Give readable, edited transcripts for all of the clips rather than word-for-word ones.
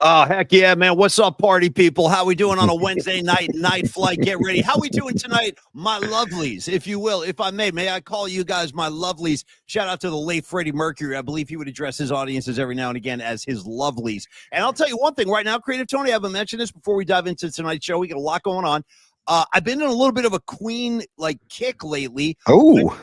Oh, heck yeah, man. What's up, party people? How we doing on a Wednesday night flight? Get ready. How we doing tonight, my lovelies, if you will? If I may I call you guys my lovelies? Shout out to the late Freddie Mercury. I believe he would address his audiences every now and again as his lovelies. And I'll tell you one thing right now, Creative Tony, I haven't mentioned this before we dive into tonight's show. We got a lot going on. I've been in a little bit of a Queen kick lately. Oh,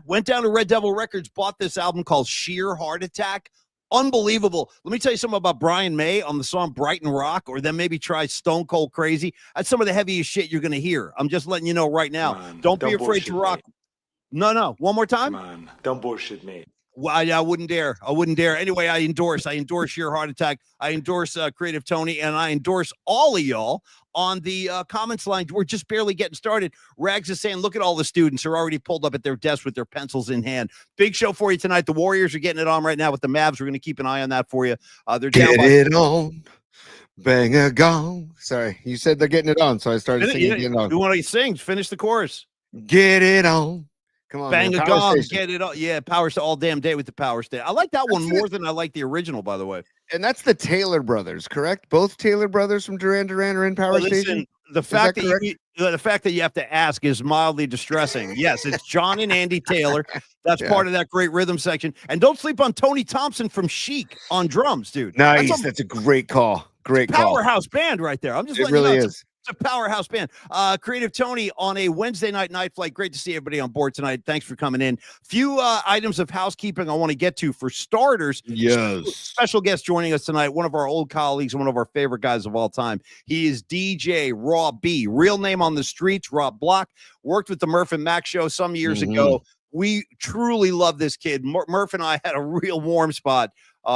Went down to Red Devil Records, bought this album called Sheer Heart Attack. Unbelievable. Let me tell you something about Brian May on the song Brighton Rock, or then maybe try Stone Cold Crazy. That's some of the heaviest shit you're going to hear. I'm just letting you know right now. Don't be afraid to rock. Me. No. One more time. Come on. Don't bullshit me. Well, I wouldn't dare. Anyway, I endorse Sheer Heart Attack. I endorse Creative Tony, and I endorse all of y'all on the comments line. We're just barely getting started. Rags is saying, look at all the students who are already pulled up at their desks with their pencils in hand. Big show for you tonight. The Warriors are getting it on right now with the Mavs. We're going to keep an eye on that for you. They're down get it on. Bang a gong. Sorry, you said they're getting it on, so I started singing. Get it on. You want to sing? Finish the chorus. Get it on. Come on, bang a gong, get it all. Yeah, Power Station all damn day with the Power Station. I like that one more than I like the original, by the way. And that's the Taylor brothers, correct? Both Taylor brothers from Duran Duran are in Power Station. The fact that you have to ask is mildly distressing. Yes, it's John and Andy Taylor. That's part of that great rhythm section. And don't sleep on Tony Thompson from Chic on drums, dude. Nice. That's a great call. Great call. Powerhouse band right there. I'm just letting really you know. is. It's a powerhouse band. Creative Tony on a Wednesday night flight. Great to see everybody on board tonight. Thanks for coming in. Few items of housekeeping I want to get to. For starters, special guest joining us tonight, one of our old colleagues and one of our favorite guys of all time. He is DJ Raw B. Real name on the streets, Rob Block. Worked with the Murph and Mac show some years ago. We truly love this kid. Murph and I had a real warm spot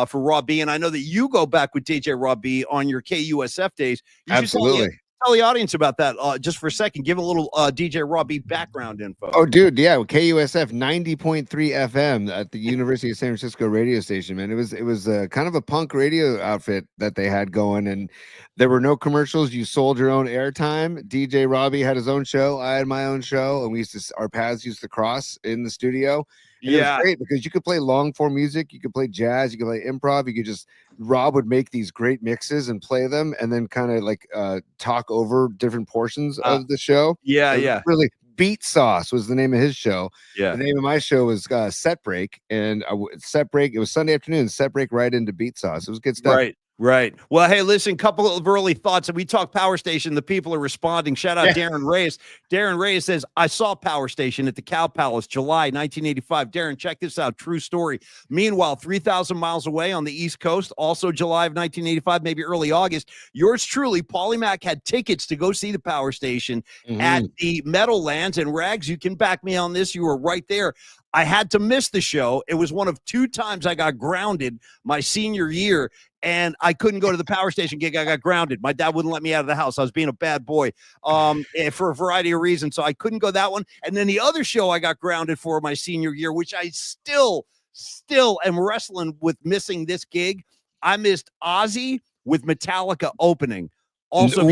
for Raw B, and I know that you go back with DJ Raw B on your KUSF days. Absolutely. Tell the audience about that just for a second. Give a little DJ Robbie background info. Oh, dude, yeah, KUSF 90.3 FM at the University of San Francisco radio station, man. It was kind of a punk radio outfit that they had going, and there were no commercials. You sold your own airtime. DJ Robbie had his own show. I had my own show, and our paths used to cross in the studio. And it was great because you could play long form music, you could play jazz, you could play improv, you could Rob would make these great mixes and play them, and then kind of talk over different portions of the show. Really, Beat Sauce was the name of his show. The name of my show was Set Break, and Set Break. It was Sunday afternoon. Set Break right into Beat Sauce. It was good stuff. Right. Well, hey, listen, couple of early thoughts. We talk Power Station. The people are responding. Shout out Darren Reyes. Darren Reyes says, I saw Power Station at the Cow Palace, July 1985. Darren, check this out. True story. Meanwhile, 3,000 miles away on the East Coast, also July of 1985, maybe early August, yours truly, Paulie Mac, had tickets to go see the Power Station at the Meadowlands. And Rags, you can back me on this. You were right there. I had to miss the show. It was one of 2 times I got grounded my senior year, and I couldn't go to the Power Station gig. I got grounded. My dad wouldn't let me out of the house. I was being a bad boy for a variety of reasons, so I couldn't go that one. And then the other show I got grounded for my senior year, which I still am wrestling with missing this gig. I missed Ozzy with Metallica opening. Also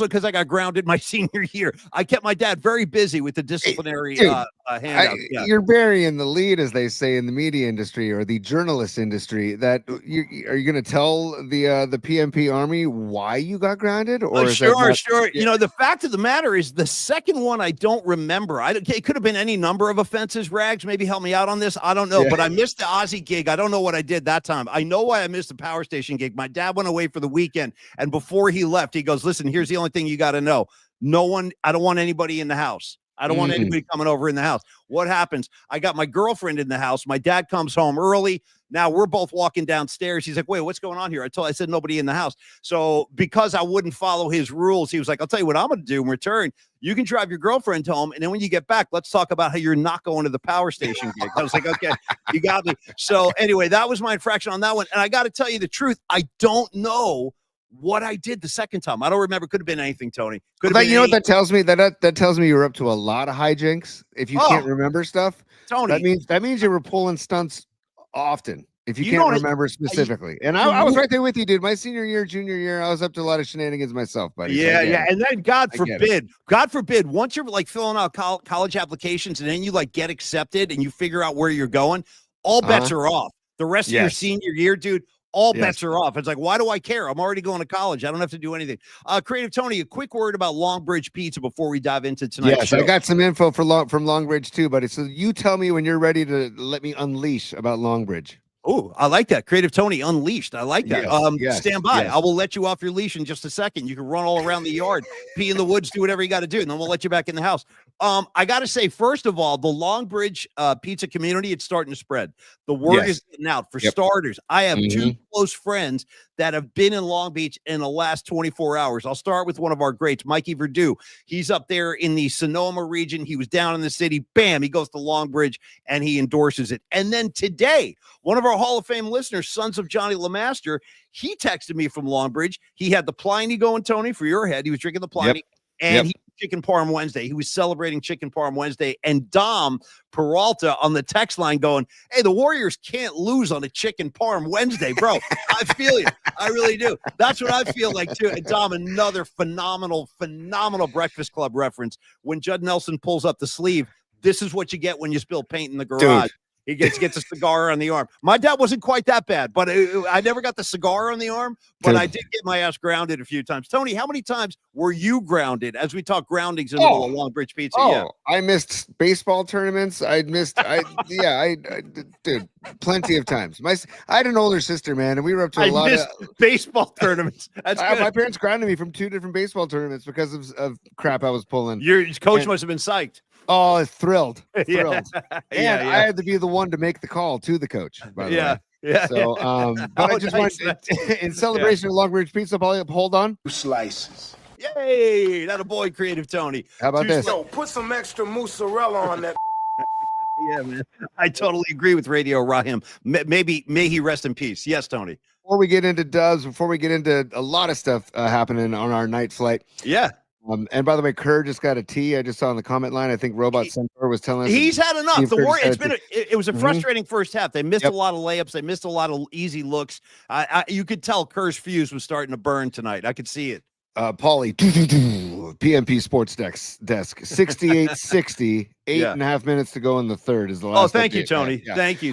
because I got grounded my senior year. I kept my dad very busy with the disciplinary handout. You're burying the lead, as they say in the media industry or the journalist industry. That are you going to tell the PMP Army why you got grounded? Or sure. You know, the fact of the matter is the second one I don't remember. It could have been any number of offenses. Rags, maybe help me out on this. I don't know, but I missed the Ozzy gig. I don't know what I did that time. I know why I missed the Power Station gig. My dad went away for the weekend, and before he left, he goes, "Listen, here's the only thing you got to know. I don't want anybody in the house. I don't want anybody coming over in the house." What happens? I got my girlfriend in the house. My dad comes home early. Now we're both walking downstairs. He's like, "Wait, what's going on here?" I said nobody in the house. So because I wouldn't follow his rules, he was like, "I'll tell you what I'm going to do in return. You can drive your girlfriend home, and then when you get back, let's talk about how you're not going to the Power Station gig." I was like, "Okay, you got me." So anyway, that was my infraction on that one. And I got to tell you the truth, I don't know what I did the second time. I don't remember. Could have been anything, Tony. You know what that tells me? That tells me you're up to a lot of hijinks. If you can't remember stuff, Tony, that means you were pulling stunts often. If you can't remember specifically. And I was right there with you, dude. My senior year, junior year, I was up to a lot of shenanigans myself, buddy. Yeah. And then God forbid, once you're like filling out college applications and then you like get accepted and you figure out where you're going, all bets are off. The rest of your senior year, dude, all bets are off. It's like, why do I care? I'm already going to college. I don't have to do anything. Creative Tony, a quick word about Longbridge Pizza before we dive into tonight's show. I got some info from Longbridge too, buddy. So you tell me when you're ready to let me unleash about Longbridge. Oh, I like that. Creative Tony Unleashed. I like that. Stand by. I will let you off your leash in just a second. You can run all around the yard, pee in the woods, do whatever you got to do, and then we'll let you back in the house. I got to say, first of all, the Longbridge pizza community, it's starting to spread. The word is getting out. For starters, I have two close friends that have been in Long Beach in the last 24 hours. I'll start with one of our greats, Mikey Verdu. He's up there in the Sonoma region. He was down in the city. Bam, he goes to Longbridge and he endorses it. And then today, one of our Hall of Fame listeners, Sons of Johnny LeMaster, he texted me from Longbridge. He had the Pliny going, Tony, for your head. He was drinking the Pliny. And he Chicken Parm Wednesday. He was celebrating Chicken Parm Wednesday. And Dom Peralta on the text line going, hey, the Warriors can't lose on a Chicken Parm Wednesday, bro. I feel you. I really do. That's what I feel like, too. And Dom, another phenomenal Breakfast Club reference. When Judd Nelson pulls up the sleeve, this is what you get when you spill paint in the garage. Dude. He gets a cigar on the arm. My dad wasn't quite that bad, but I never got the cigar on the arm, but I did get my ass grounded a few times. Tony, how many times were you grounded as we talk groundings in the middle of Longbridge Pizza? I missed baseball tournaments. Dude, plenty of times. I had an older sister, man, and we were up to a lot of baseball tournaments. That's good. My parents grounded me from 2 different baseball tournaments because of crap I was pulling. Your coach must have been psyched. Oh, thrilled. And I had to be the one to make the call to the coach, by the way. Yeah. So, but I just wanted in celebration of Longbridge Pizza, Paulie, hold on. 2 slices. Yay! That a boy, Creative Tony. How about this? Yo, put some extra mozzarella on that. Yeah, man. I totally agree with Radio Rahim. May he rest in peace. Yes, Tony. Before we get into dubs, before we get into a lot of stuff happening on our night flight. Yeah. And by the way, Kerr just got a T. I just saw in the comment line. I think Robot Centaur was telling us he's had enough. The Warriors. It was a frustrating first half. They missed a lot of layups. They missed a lot of easy looks. You could tell Kerr's fuse was starting to burn tonight. I could see it. Paulie, PMP Sports Desk, 68-60, 8.5 minutes to go in the third is the last. Oh, thank you, Tony. Yeah. Thank you.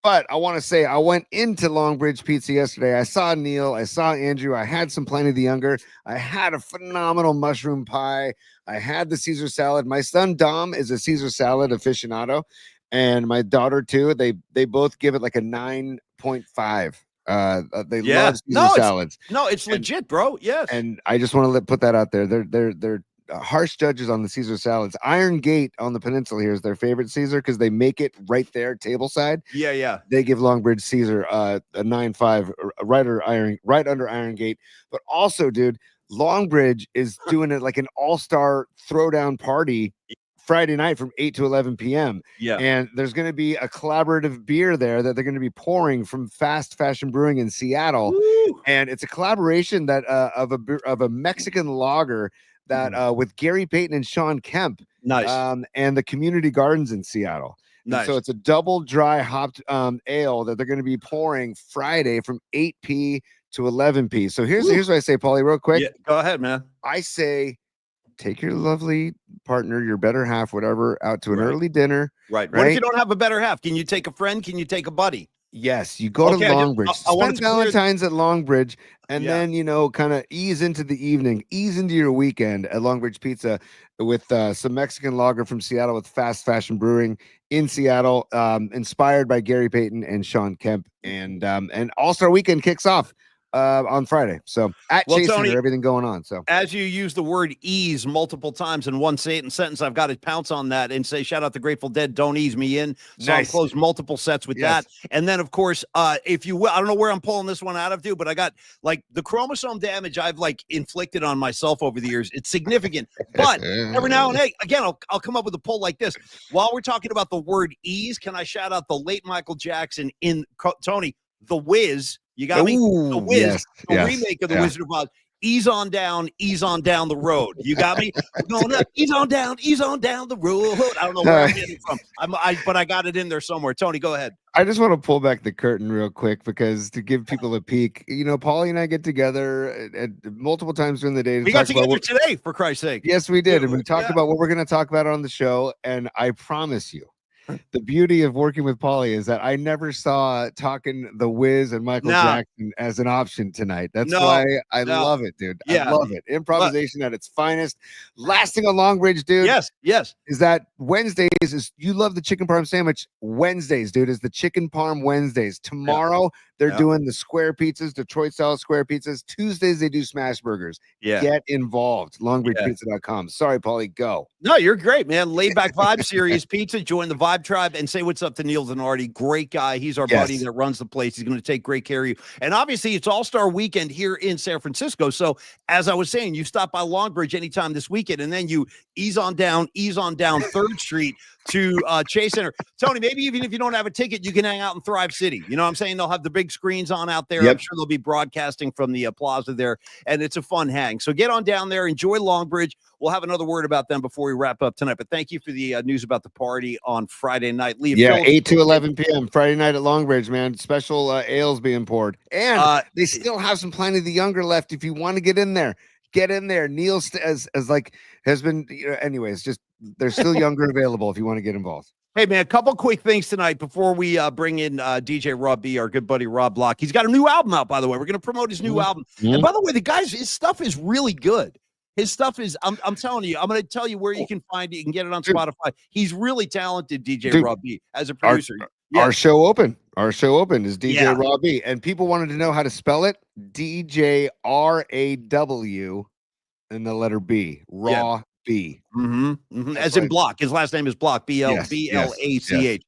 But I want to say I went into Longbridge Pizza yesterday. I saw Neil. I saw Andrew. I had some Pliny the Younger. I had a phenomenal mushroom pie. I had the Caesar salad. My son Dom is a Caesar salad aficionado, and my daughter too. They both give it like a 9.5. They love Caesar salads. It's legit, bro. Yes. And I just want to put that out there. They're harsh judges on the Caesar salads. Iron Gate on the peninsula here is their favorite Caesar because they make it right there table side. Yeah. They give Longbridge Caesar a 9.5 right under Iron Gate. But also, dude, Longbridge is doing it like an all-star throwdown party Friday night from 8 to 11 p.m. Yeah. And there's going to be a collaborative beer there that they're going to be pouring from Fast Fashion Brewing in Seattle. Woo! And it's a collaboration that of a Mexican lager that with Gary Payton and Sean Kemp. Nice. And the Community Gardens in Seattle. Nice. So it's a double dry hopped ale that they're going to be pouring Friday from 8 to 11 So here's what I say, Paulie, real quick. Yeah, go ahead, man. I say take your lovely partner, your better half, whatever, out to an early dinner. Right. What if you don't have a better half? Can you take a friend? Can you take a buddy? Yes, you go to Longbridge. Spend Valentine's at Longbridge, and then kind of ease into the evening, ease into your weekend at Longbridge Pizza with some Mexican lager from Seattle with Fast Fashion Brewing in Seattle, inspired by Gary Payton and Sean Kemp, and All-Star Weekend kicks off on Friday. So Chasing Tony, everything going on. So as you use the word ease multiple times in one sentence, I've got to pounce on that and say, shout out the Grateful Dead. Don't ease me in. So I'll close multiple sets with that. And then of course, if you will, I don't know where I'm pulling this one out of, dude, but I got like the chromosome damage I've like inflicted on myself over the years. It's significant, but every now and then, again, I'll come up with a pull like this. While we're talking about the word ease, can I shout out the late Michael Jackson in Tony, The Wiz? You got me? The Wiz, remake of The Wizard of Oz. Ease on down the road. You got me? We're going up, ease on down the road. I don't know where I'm getting it from. But I got it in there somewhere. Tony, go ahead. I just want to pull back the curtain real quick because to give people a peek, Paulie and I get together at multiple times during the day. We got together today, for Christ's sake. Yes, we did. And we talked about what we're going to talk about on the show. And I promise you, the beauty of working with Paulie is that I never saw talking the Wiz and Michael No. Jackson as an option tonight. That's No, why I no. love it, dude. I Yeah. love it. Improvisation at its finest. Lasting on Long Bridge, dude. Yes. Is that Wednesdays is you love the chicken parm sandwich. Wednesdays, dude, is the chicken parm Wednesdays. Tomorrow they're doing the square pizzas, Detroit style square pizzas. Tuesdays they do smash burgers. Yeah. Get involved. Longbridgepizza.com. Sorry, Paulie, go. No, you're great, man. Laid Back Vibe Series Pizza. Join the Vibe Tribe and say what's up to Neil Zanardi. Great guy. He's our buddy that runs the place. He's going to take great care of you. And obviously, it's All-Star Weekend here in San Francisco. So, as I was saying, you stop by Longbridge anytime this weekend, and then you ease on down 3rd Street to Chase Center. Tony, maybe even if you don't have a ticket, you can hang out in Thrive City. You know what I'm saying? They'll have the big screens on out there. I'm sure they'll be broadcasting from the plaza there, and it's a fun hang. So get on down there. Enjoy Longbridge. We'll have another word about them before we wrap up tonight. But thank you for the news about the party on Friday night. Lee, 8 to 11 p.m. Friday night at Longbridge, man. Special ales being poured. And they still have some Plenty of the Younger left if you want to get in there. Get in there. Neil has been, anyways, just they're still younger available if you want to get involved. Hey, man, a couple quick things tonight before we bring in DJ Rob B, our good buddy Rob Block. He's got a new album out, by the way. We're going to promote his new album. And by the way, his stuff is really good. His stuff is, I'm telling you, I'm going to tell you where you can find it. You can get it on Spotify. He's really talented, DJ Rob B, as a producer. Our show open. Our show open is DJ Rob B. And people wanted to know how to spell it. DJRAW and the letter B. Raw B. As in Block. His last name is Block. B-L-A-C-H.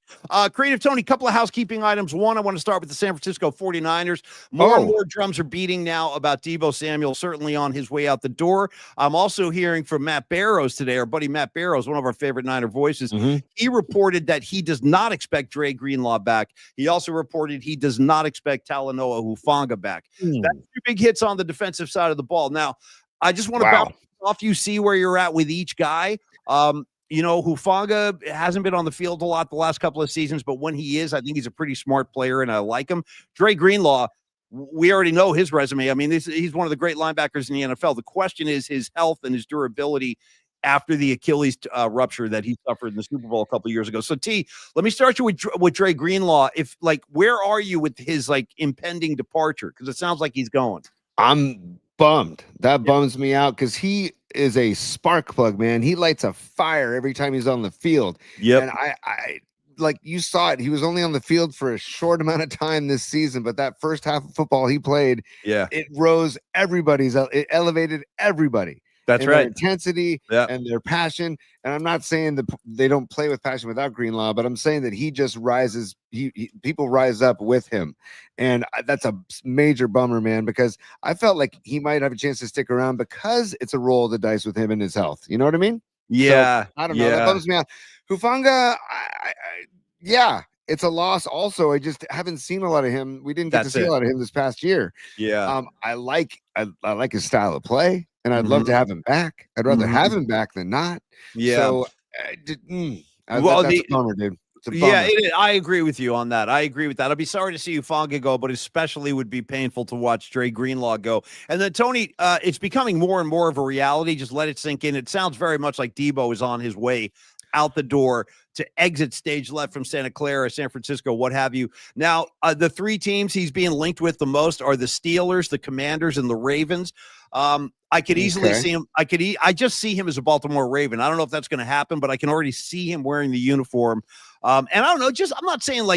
Creative Tony, couple of housekeeping items. One, I want to start with the San Francisco 49ers. More and more drums are beating now about Deebo Samuel, certainly on his way out the door. I'm also hearing from Matt Barrows today, our buddy Matt Barrows, one of our favorite Niner voices. He reported that he does not expect Dre Greenlaw back. He also reported he does not expect Talanoa Hufanga back. That's 2 big hits on the defensive side of the ball. Now, I just want to bounce off you, see where you're at with each guy. Hufanga hasn't been on the field a lot the last couple of seasons, but when he is, I think he's a pretty smart player, and I like him. Dre Greenlaw, we already know his resume. I mean, he's one of the great linebackers in the NFL. The question is his health and his durability after the Achilles rupture that he suffered in the Super Bowl a couple of years ago. So, T, let me start you with Dre Greenlaw. Where are you with his impending departure? Because it sounds like he's going. I'm bummed. That bums me out because he is a spark plug, man. He lights a fire every time he's on the field. And I like you saw it. He was only on the field for a short amount of time this season, but that first half of football he played, it rose it elevated everybody. That's right. Their intensity and their passion. And I'm not saying that they don't play with passion without Greenlaw, but I'm saying that he just rises. People rise up with him. And that's a major bummer, man, because I felt like he might have a chance to stick around because it's a roll of the dice with him and his health. You know what I mean? Yeah. So, I don't know. That bums me out. Hufanga, it's a loss also. I just haven't seen a lot of him. We didn't get to see a lot of him this past year. I like his style of play. And I'd love to have him back. I'd rather have him back than not. So, that's a bummer, dude. It's a bummer. I agree with you on that. I agree with that. I'd be sorry to see Hufanga go, but especially would be painful to watch Dre Greenlaw go. And then, Tony, it's becoming more and more of a reality. Just let it sink in. It sounds very much like Deebo is on his way out the door to exit stage left from Santa Clara, San Francisco, what have you. Now, the 3 teams he's being linked with the most are the Steelers, the Commanders, and the Ravens. I could easily see him. I just see him as a Baltimore Raven. I don't know if that's going to happen, but I can already see him wearing the uniform. And I don't know, I'm not saying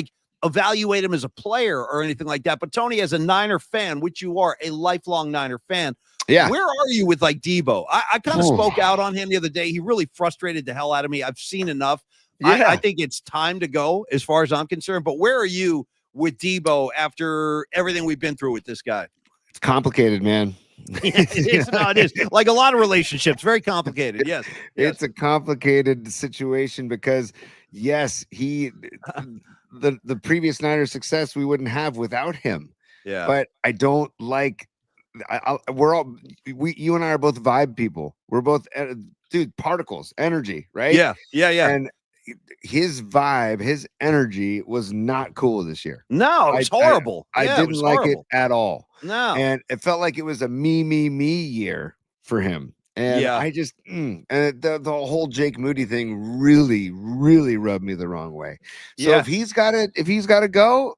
evaluate him as a player or anything like that, but Tony, as a Niner fan, which you are a lifelong Niner fan, where are you with Deebo? I kind of spoke out on him the other day. He really frustrated the hell out of me. I've seen enough. I think it's time to go as far as I'm concerned, but where are you with Deebo after everything we've been through with this guy? It's complicated, man. It is like a lot of relationships, very complicated. Yes. It's a complicated situation because the previous Niners success we wouldn't have without him. But I don't like you and I are both vibe people. We're both particles, energy, right? Yeah. And his vibe, his energy was not cool this year. No, it was horrible. I didn't like it at all. No. And it felt like it was a me year for him. And Yeah. I just and the whole Jake Moody thing really, really rubbed me the wrong way. So Yeah. if he's got to go,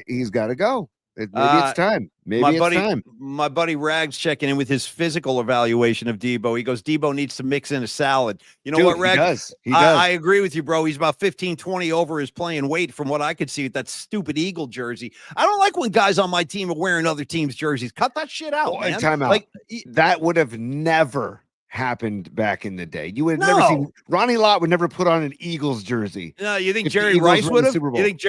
he's got to go. Maybe it's time. Maybe it's time. My buddy Rags checking in with his physical evaluation of Debo. He goes, Debo needs to mix in a salad. You know Dude, what, Rags? He does. I agree with you, bro. He's about 15, 20 over his playing weight from what I could see with that stupid Eagle jersey. I don't like when guys on my team are wearing other teams' jerseys. Cut that shit out, man. Time out. Like, that would have never happened back in the day. You would have never seen Ronnie Lott would never put on an Eagles jersey. No, you think Jerry Rice would have? You think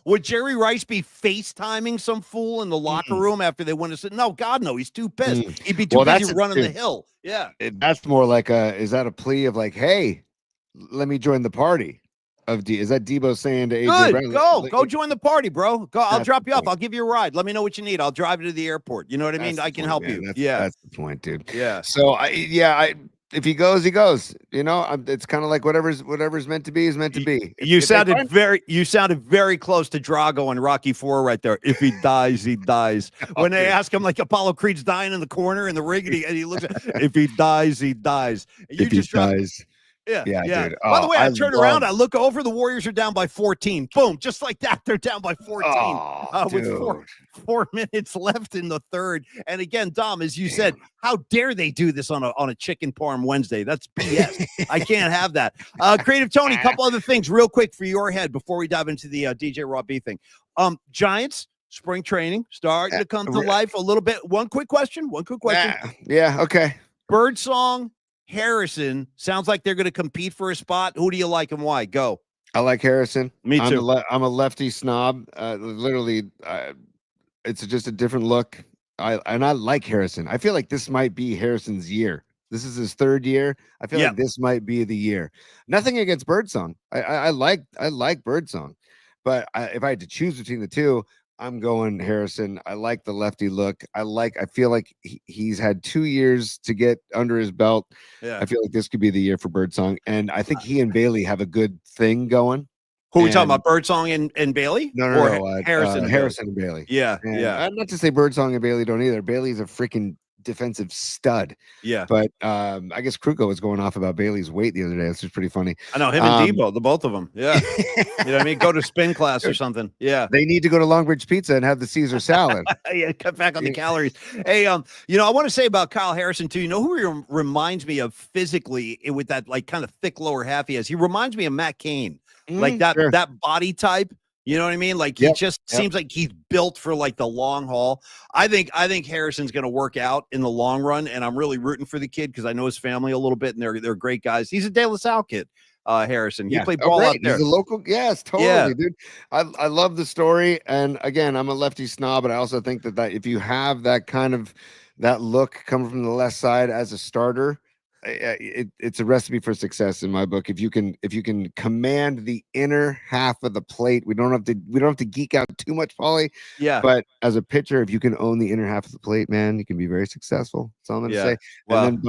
would Jerry Rice be FaceTiming some fool in the locker room after they win a no, God no, he's too pissed. He'd be too busy running the hill. Yeah. That's more like is that a plea of like, hey, let me join the party? Is that Debo saying to AJ Brown? Go join the party, bro. Go, I'll drop you off. I'll give you a ride. Let me know what you need. I'll drive you to the airport. You know what I mean? I can help you. That's the point, dude. Yeah. So if he goes, he goes. You know, it's kind of like whatever's meant to be is meant to be. You sounded very close to Drago and Rocky IV right there. If he dies, he dies. When they ask him, like Apollo Creed's dying in the corner in the ring, and he looks at, if he dies, he dies. If he dies. Yeah. Dude. By the way, I turn around, I look over, the Warriors are down by 14. Boom, just like that, they're down by 14 with 4 minutes left in the third. And again, Dom, as you said, how dare they do this on a chicken parm Wednesday? That's BS. I can't have that. Creative Tony, a couple other things real quick for your head before we dive into the DJ Raw B thing. Giants. Spring training starting to come to life a little bit. One quick question. Yeah. Okay. Birdsong, Harrison, sounds like they're going to compete for a spot. Who do you like and why? Go. I like Harrison. Me too. I'm a lefty snob. Literally, it's just a different look. I like Harrison. I feel like this might be Harrison's year. This is his third year. I feel like this might be the year. Nothing against Birdsong. I like Birdsong, but if I had to choose between the two, I'm going Harrison. I like the lefty look. I feel like he's had 2 years to get under his belt. Yeah. I feel like this could be the year for Birdsong. And I think he and Bailey have a good thing going. Who are we talking about? Birdsong and Bailey? No. Harrison and Bailey. Yeah. Not to say Birdsong and Bailey don't either. Bailey's a freaking defensive stud. Yeah. But I guess Kruko was going off about Bailey's weight the other day. This was pretty funny. I know him and Debo, the both of them. Yeah. You know what I mean? Go to spin class or something. Yeah. They need to go to Longbridge Pizza and have the Caesar salad. Yeah, cut back on the calories. Hey, I want to say about Kyle Harrison too. You know who he reminds me of physically with that like kind of thick lower half he has? He reminds me of Matt Cain. Like that body type. You know what I mean? Like he seems like he's built for like the long haul. I think Harrison's going to work out in the long run, and I'm really rooting for the kid because I know his family a little bit, and they're great guys. He's a De La Salle kid, Harrison. He played ball out there. He's a local, yes, totally, dude. I love the story, and again, I'm a lefty snob, but I also think that if you have that kind of that look coming from the left side as a starter, it's a recipe for success in my book. If you can command the inner half of the plate, we don't have to geek out too much, Paulie. Yeah. But as a pitcher, if you can own the inner half of the plate, man, you can be very successful. That's all I'm gonna say. Well, and then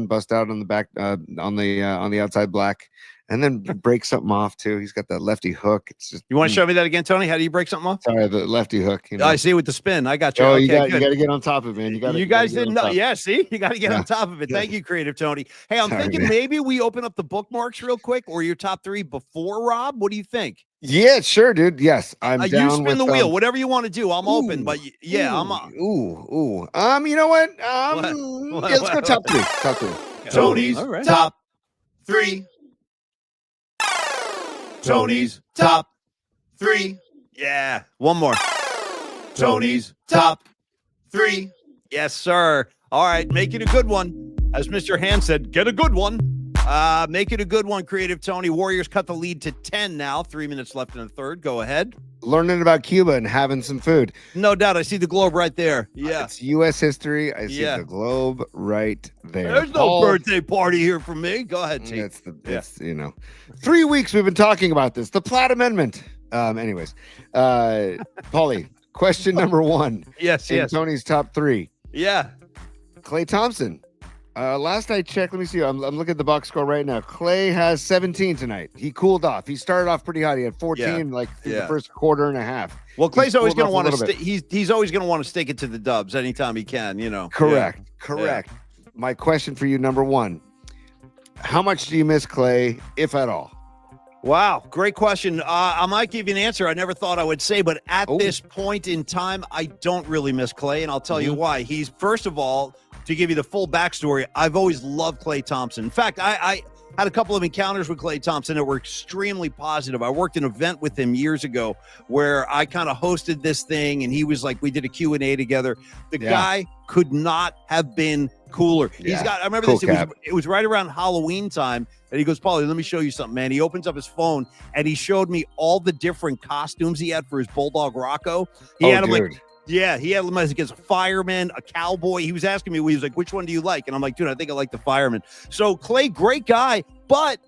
bust out on the back on the outside black. And then break something off too. He's got that lefty hook. It's just. You want to show me that again, Tony? How do you break something off? Sorry, the lefty hook. You know? I see with the spin. I got you. Oh, you got to get on top of it, man. You guys didn't know. Yeah, see, you got to get on top of it. Thank you, Creative Tony. Hey, I'm thinking maybe we open up the bookmarks real quick, or your top three before Rob. What do you think? Yeah, sure, dude. Yes, I'm down. You spin the wheel, whatever you want to do. I'm open, but I'm on. You know what? Let's go top three. Top three. Tony's top three. Tony's top three. Yeah. One more. Tony's top three. Yes, sir. All right. Make it a good one. As Mr. Hand said, get a good one. Make it a good one, Creative Tony. Warriors cut the lead to 10 now. 3 minutes left in the third. Go ahead. Learning about Cuba and having some food. No doubt. I see the globe right there. Yeah. It's U.S. history. I see the globe right there. There's no birthday party here for me. Go ahead, T. It's 3 weeks we've been talking about this. The Platt Amendment. Anyways, Paulie, question number one. Yes. Tony's top three. Yeah. Klay Thompson. Last I checked, let me see. I'm looking at the box score right now. Klay has 17 tonight. He cooled off. He started off pretty hot. He had 14 in the first quarter and a half. Well, Klay's always going to want to he's always going to want to stick it to the Dubs anytime he can, you know. Correct. my question for you, number one, how much do you miss Clay, if at all? Wow, great question. I might give you an answer I never thought I would say, but at this point in time, I don't really miss Clay, and I'll tell you why. He's, first of all, to give you the full backstory, I've always loved Clay Thompson. In fact, I had a couple of encounters with Clay Thompson that were extremely positive. I worked an event with him years ago where I kind of hosted this thing, and he was like, we did a Q&A together. The guy could not have been cooler. He's got, I remember this, it was right around Halloween time, and he goes, Paulie, let me show you something, man. He opens up his phone, and he showed me all the different costumes he had for his Bulldog Rocco. He had him like, he had him as a fireman, a cowboy. He was asking me, he was like, which one do you like? And I'm like, dude, I think I like the fireman. So Clay, great guy, but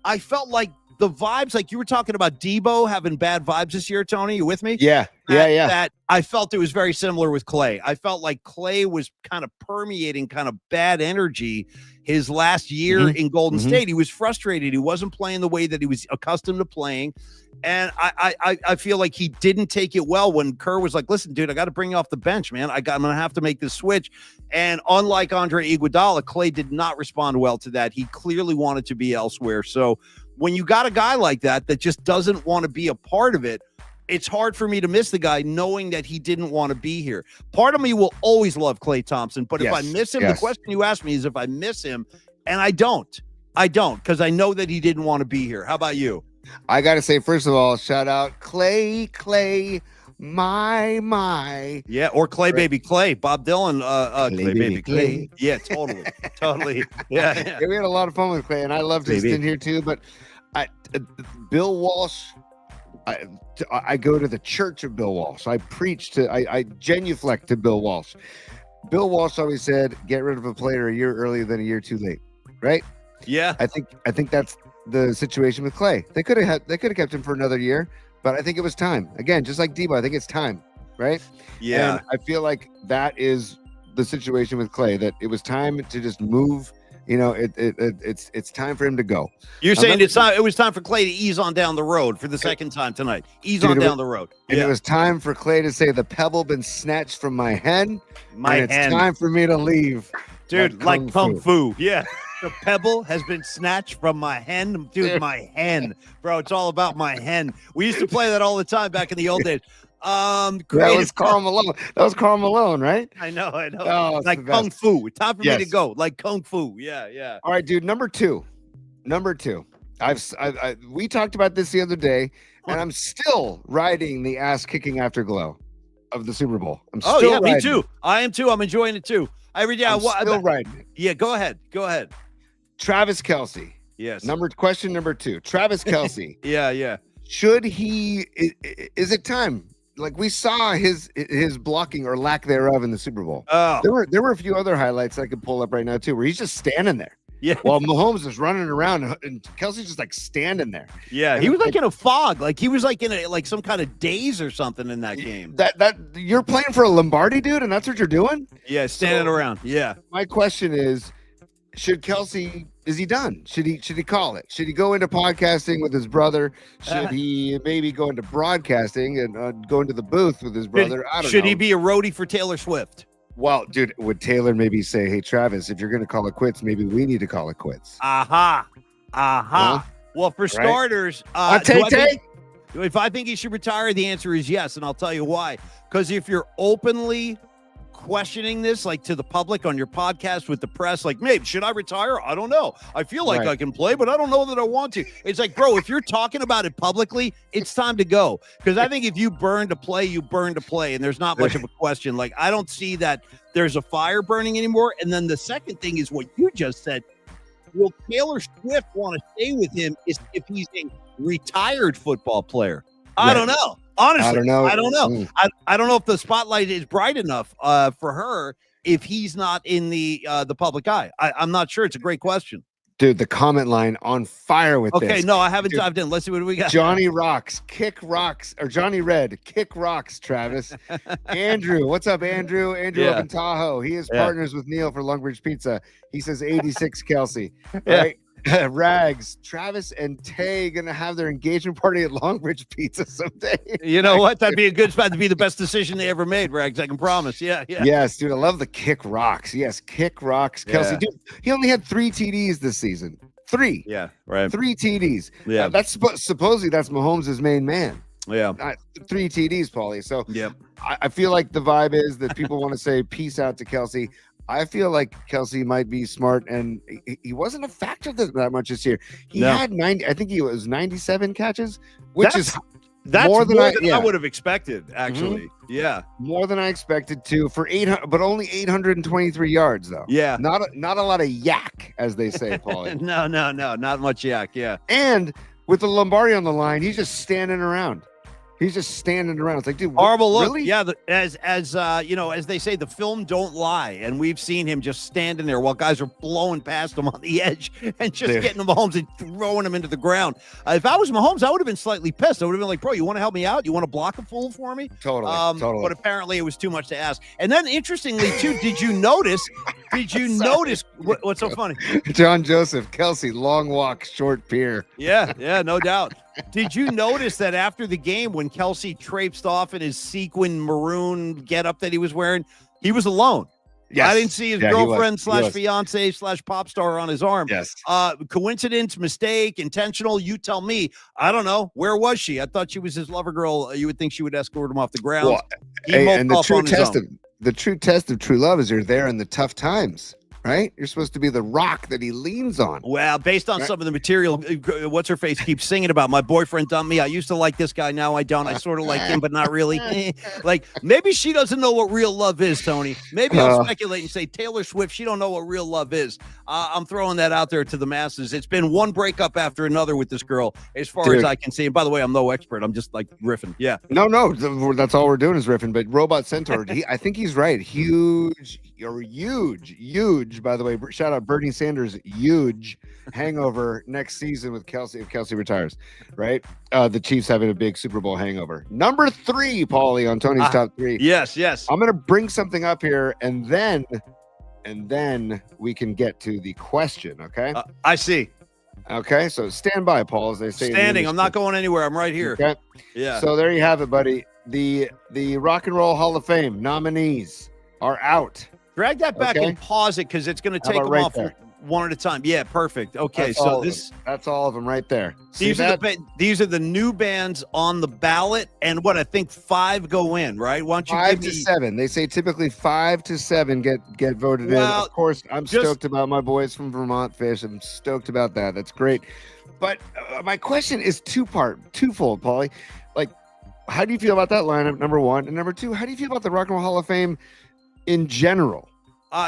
I felt like the vibes, like you were talking about Debo having bad vibes this year, Tony, you with me? Yeah. That I felt it was very similar with Clay. I felt like Clay was kind of permeating kind of bad energy his last year in Golden State. He was frustrated. He wasn't playing the way that he was accustomed to playing. And I feel like he didn't take it well when Kerr was like, listen, dude, I got to bring you off the bench, man. I'm going to have to make this switch. And unlike Andre Iguodala, Clay did not respond well to that. He clearly wanted to be elsewhere. So when you got a guy like that just doesn't want to be a part of it, it's hard for me to miss the guy knowing that he didn't want to be here. Part of me will always love Clay Thompson, but if I miss him, the question you asked me is if I miss him, and I don't, because I know that he didn't want to be here. How about you? I got to say, first of all, shout out Clay, my. Yeah, or Clay, baby, Clay. Bob Dylan, Clay, baby, Clay. Yeah, totally. Yeah. We had a lot of fun with Clay, and I loved his stint here too, but Bill Walsh, I go to the church of Bill Walsh. I preach to, I genuflect to Bill Walsh. Bill Walsh always said, get rid of a player a year earlier than a year too late. Right? Yeah. I think that's the situation with Clay. They could have kept him for another year, but I think it was time. Again, just like Debo, I think it's time. Right? Yeah. And I feel like that is the situation with Clay, that it was time to just move. You know, it's time for him to go. You're saying it was time for Clay to ease on down the road for the second time tonight. Down the road. And it was time for Clay to say, the pebble been snatched from my hand. It's time for me to leave. Dude, like Kung Fu. Yeah. The pebble has been snatched from my hand. Dude, my hen. Bro, it's all about my hen. We used to play that all the time back in the old days. That was Karl Malone. That was Karl Malone, right? I know. Oh, like Kung Fu. Time for me to go. Like Kung Fu. Yeah. All right, dude. Number two. We talked about this the other day, and I'm still riding the ass kicking afterglow of the Super Bowl. I'm still riding. Me too. I am too. I'm enjoying it too. I'm still riding it. Yeah, go ahead. Travis Kelce. Yes. Question number 2. Travis Kelce. Yeah. Should he? Is it time? Like, we saw his blocking or lack thereof in the Super Bowl. Oh, there were a few other highlights I could pull up right now too, where he's just standing there. Yeah. While Mahomes is running around and Kelce's just like standing there. Yeah. And he was like in a fog. Like he was like in some kind of daze or something in that game. That you're playing for a Lombardi, dude, and that's what you're doing? Yeah, standing around. Yeah. My question is, should Kelce, is he done? Should he call it? Should he go into podcasting with his brother? Should he maybe go into broadcasting and go into the booth with his brother? I don't know. Should he be a roadie for Taylor Swift? Well, dude, would Taylor maybe say, hey, Travis, if you're going to call it quits, maybe we need to call it quits? Aha. Well, for starters, if I think he should retire, the answer is yes. And I'll tell you why. Because if you're openly questioning this, like to the public on your podcast with the press, like, maybe should I retire? I don't know. I feel like I can play, but I don't know that I want to. It's like, bro, if you're talking about it publicly, it's time to go. Because I think if you burn to play, you burn to play, and there's not much of a question. Like, I don't see that there's a fire burning anymore. And then the second thing is what you just said. Will Taylor Swift want to stay with him if he's a retired football player? I don't know. Honestly, I don't know. I don't know if the spotlight is bright enough for her if he's not in the public eye. I'm not sure. It's a great question. Dude, the comment line on fire with this. Okay, no, I haven't dived in. Let's see what we got. Johnny Rocks, kick rocks, or Johnny Red, kick rocks, Travis. Andrew, what's up, Andrew? Andrew up in Tahoe. He is partners with Neil for Longbridge Pizza. He says 86 Kelce. Right? Rags, Travis and Tay gonna have their engagement party at Longbridge Pizza someday. You know what? That'd be a good spot to be the best decision they ever made, Rags. I can promise. Yeah. Yes, dude. I love the kick rocks. Yes, kick rocks. Kelsey, dude, he only had 3 TDs this season. 3. Yeah, right. 3 TDs. Yeah. That's supposedly that's Mahomes' main man. Yeah. 3 TDs, Paulie. So yeah, I feel like the vibe is that people want to say peace out to Kelsey. I feel like Kelsey might be smart, and he wasn't a factor that much this year. He had 90. I think he was 97 catches, which that's more than I would have expected. Actually, yeah, more than I expected to for 800, but only 823 yards though. Yeah, not a lot of yak, as they say, Paulie. No, not much yak. Yeah, and with the Lombardi on the line, he's just standing around. He's just standing around. It's like, dude, horrible look. Really? Yeah, as you know, as they say, the film don't lie, and we've seen him just standing there while guys are blowing past him on the edge and just getting Mahomes and throwing him into the ground. If I was Mahomes, I would have been slightly pissed. I would have been like, bro, you want to help me out? You want to block a fool for me? Totally. But apparently it was too much to ask. And then interestingly, too, did you notice? What's so funny? John Joseph, Kelsey, long walk, short pier. Yeah, no doubt. Did you notice that after the game when Kelsey traipsed off in his sequin maroon getup that he was wearing, he was alone? Yes. I didn't see his girlfriend / fiance / pop star on his arm. Yes. Coincidence, mistake, intentional? You tell me. I don't know. Where was she? I thought she was his lover girl. You would think she would escort him off the ground. Well, and the true test of true love is you're there in the tough times. Right? You're supposed to be the rock that he leans on. Well, based on some of the material, what's her face keeps singing about my boyfriend dumped me. I used to like this guy. Now I don't. I sort of like him, but not really. Like maybe she doesn't know what real love is, Tony. Maybe I'll speculate and say Taylor Swift. She don't know what real love is. I'm throwing that out there to the masses. It's been one breakup after another with this girl, as far as I can see. And by the way, I'm no expert. I'm just like riffing. Yeah. No. That's all we're doing is riffing. But Robot Centaur, I think he's right. Huge. By the way, shout out Bernie Sanders, huge hangover next season with Kelsey if Kelsey retires, right? The Chiefs having a big Super Bowl hangover. Number 3, Paulie, on Tony's top 3. Yes. I'm gonna bring something up here, and then we can get to the question. Okay. I see. Okay, so stand by, Paul, as they say. Standing. I'm not going anywhere. I'm right here. Okay. Yeah. So there you have it, buddy. The Rock and Roll Hall of Fame nominees are out. Drag that back and pause it because it's going to take them off one at a time. Yeah, perfect. Okay, that's all of them right there. These are the new bands on the ballot, and what I think 5 go in, right? Why don't you 5 to 7? They say typically 5 to 7 get voted in. Of course, I'm stoked about my boys from Vermont Fish. I'm stoked about that. That's great. But my question is twofold, Paulie. Like, how do you feel about that lineup? Number 1, and number 2, how do you feel about the Rock and Roll Hall of Fame in general?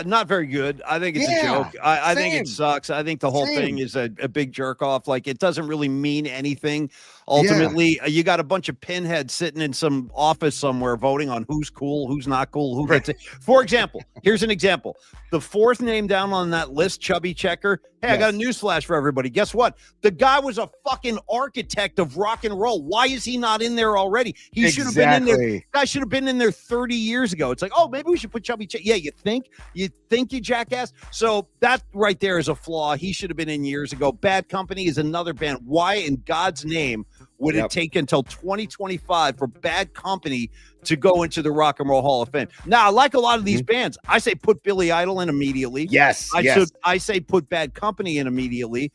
Not very good. I think it's a joke. I think it sucks. I think the whole thing is a big jerk off. Like it doesn't really mean anything. Ultimately, you got a bunch of pinheads sitting in some office somewhere voting on who's cool, who's not cool, who gets it. For example, here's an example. The 4th name down on that list, Chubby Checker. Hey, I got a newsflash for everybody. Guess what? The guy was a fucking architect of rock and roll. Why is he not in there already? He should have been in there. Guy should have been in there 30 years ago. It's like, oh, maybe we should put Chubby Checker. Yeah, you think, you jackass? So that right there is a flaw. He should have been in years ago. Bad Company is another band. Why in God's name would it take until 2025 for Bad Company to go into the Rock and Roll Hall of Fame? Now, like a lot of these bands, I say put Billy Idol in immediately. Yes. I say put Bad Company in immediately.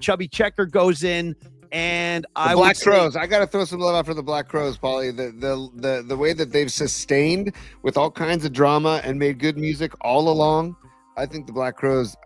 Chubby Checker goes in, and the Black Crowes. I got to throw some love out for the Black Crowes, Paulie. The way that they've sustained with all kinds of drama and made good music all along. I think the Black Crowes.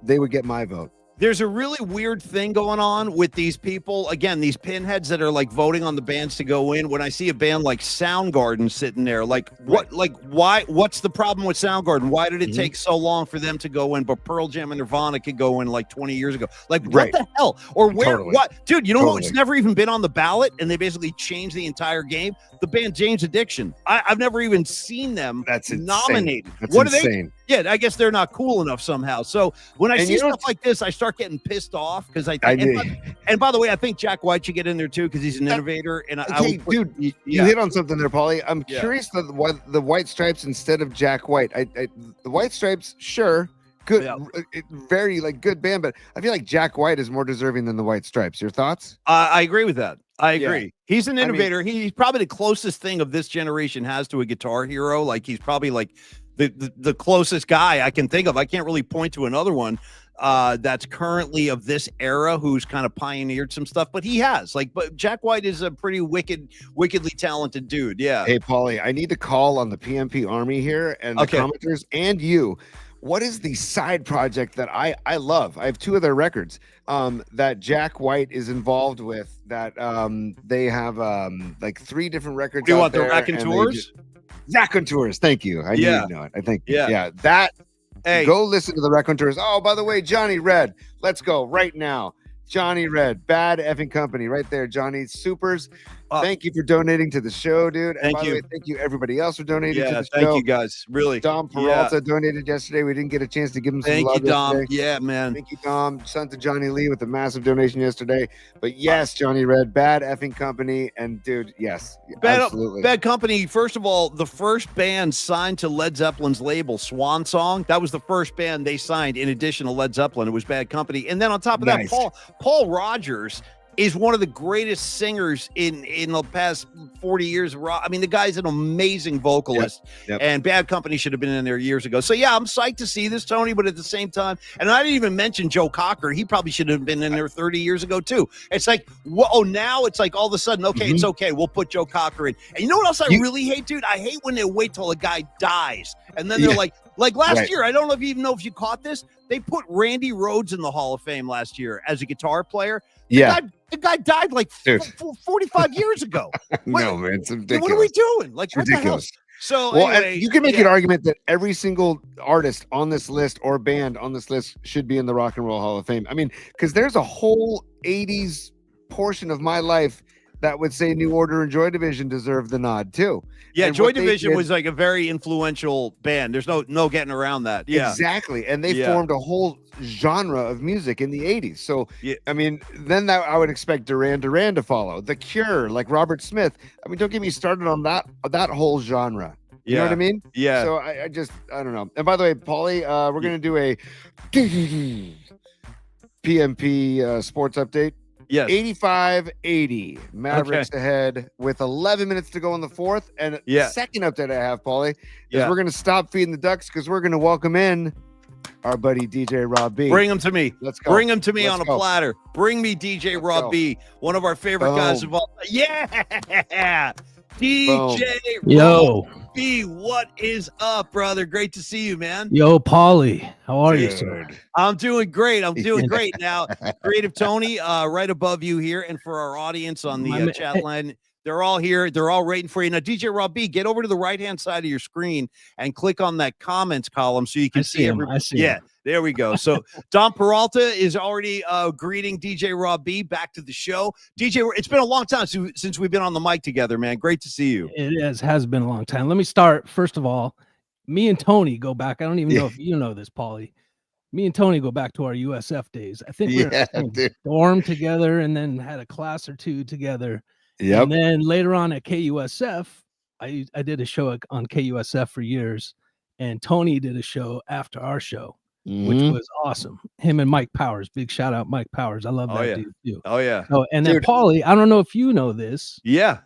They would get my vote. There's a really weird thing going on with these people. Again, these pinheads that are like voting on the bands to go in. When I see a band like Soundgarden sitting there, like what, like why? What's the problem with Soundgarden? Why did it take so long for them to go in? But Pearl Jam and Nirvana could go in like 20 years ago. Like what the hell? Or where? What, dude? You know what? It's never even been on the ballot, and they basically changed the entire game. The band Jane's Addiction. I've never even seen them nominated. That's insane. Yeah, I guess they're not cool enough somehow. So when I see stuff like this, I start getting pissed off because and by the way, I think Jack White should get in there too because he's an innovator. And you hit on something there, Paulie. I'm curious why the White Stripes instead of Jack White. The White Stripes, sure, good, Yeah. very like good band. But I feel like Jack White is more deserving than the White Stripes. Your thoughts? I agree with that. I Yeah. agree. He's an I mean- innovator. He's probably the closest thing of this generation has to a guitar hero. Like he's probably like the closest guy I can think of. I can't really point to another one that's currently of this era who's kind of pioneered some stuff, but he has but Jack White is a pretty wickedly talented dude. Yeah. Hey, Paulie, I need to call on the PMP Army here and the Okay. commenters and you. What is the side project that I love? I have 2 of their records that Jack White is involved with that they have like 3 different records. Do you out want the there, Raconteurs? Raconteurs. Thank you. I Yeah. need to know it. I think. Yeah. Yeah. That. Hey, Go listen to the Raconteurs. Oh, by the way, Johnny Red. Let's go right now. Johnny Red, Bad Effing Company, right there. Johnny Supers. Thank you for donating to the show, dude. And Thank by the you. way, thank you everybody else for donating to yeah, the thank show. you guys. Really. Dom Peralta donated yesterday. We didn't get a chance to give him some Thank you, love Dom. yesterday. Yeah, man. Thank you, Dom. Son to Johnny Lee with a massive donation yesterday. But yes, Johnny Red, Bad Effing Company. And dude, yes, absolutely. Bad Company, first of all, the first band signed to Led Zeppelin's label, Swan Song. That was the first band they signed in addition to Led Zeppelin. It was Bad Company. And then on top of Nice. that, Paul Rogers is one of the greatest singers in the past 40 years of rock. I mean, the guy's an amazing vocalist. Yep. And Bad Company should have been in there years ago. So yeah, I'm psyched to see this, Tony, but at the same time, and I didn't even mention Joe Cocker. He probably should have been in there 30 years ago too. It's like, now it's like all of a sudden, okay, it's okay. We'll put Joe Cocker in. And you know what else I really hate, dude? I hate when they wait till a guy dies. And then they're like last year, I don't know if you caught this. They put Randy Rhoads in the Hall of Fame last year as a guitar player. The guy died like 45 years ago. No, man, it's ridiculous. What are we doing? Like, It's what the hell? ridiculous. So, Well, anyway, and you can make an argument that every single artist on this list or band on this list should be in the Rock and Roll Hall of Fame. I mean, because there's a whole 80s portion of my life that would say New Order and Joy Division deserve the nod too. Yeah, And Joy what they Division did- was like a very influential band. There's no getting around that. Yeah. Exactly. And they Yeah. formed a whole genre of music in the 80s. So, Yeah. I mean, then that I would expect Duran Duran to follow. The Cure, like Robert Smith. I mean, don't get me started on that whole genre. You know what I mean? Yeah. So I don't know. And by the way, Paulie, we're going to do a PMP sports update. Yes. 85-80. Mavericks ahead with 11 minutes to go in the fourth. And the second update I have, Paulie, is we're going to stop feeding the ducks because we're going to welcome in our buddy DJ Rob B. Bring him to me. Let's go. Bring him to me Let's on a go. platter. Bring me DJ Let's Rob go. B, one of our favorite guys of all. Yeah. DJ Yo. Rob B, what is up, brother? Great to see you, man. Yo, Paulie. How are you, sir? I'm doing great. I'm doing great. Now, Creative Tony, right above you here. And for our audience on the chat line, they're all here. They're all waiting for you. Now, DJ Rob B, get over to the right-hand side of your screen and click on that comments column so you can see everybody. Yeah, there we go. So Dom Peralta is already greeting DJ Rob B back to the show. DJ, it's been a long time since we've been on the mic together, man. Great to see you. It has been a long time. Let me start. First of all, me and Tony go back. I don't even know if you know this, Paulie. Me and Tony go back to our USF days. I think we were dorm together and then had a class or two together. Yep. And then later on at KUSF, I did a show on KUSF for years, and Tony did a show after our show, which was awesome. Him and Mike Powers. Big shout out, Mike Powers. I love that dude too. Oh yeah. Oh, and then Paulie, I don't know if you know this. Yeah.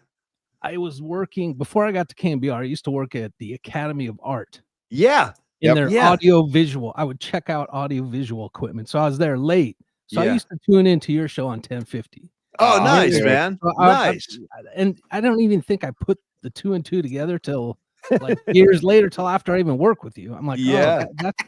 I was working before I got to KMBR. I used to work at the Academy of Art. Yeah. In their audio visual. I would check out audio visual equipment. So I was there late. So I used to tune into your show on 1050. Oh, nice, man. So nice. And I don't even think I put the 2 and 2 together till like years later, till after I even work with you. I'm like, that's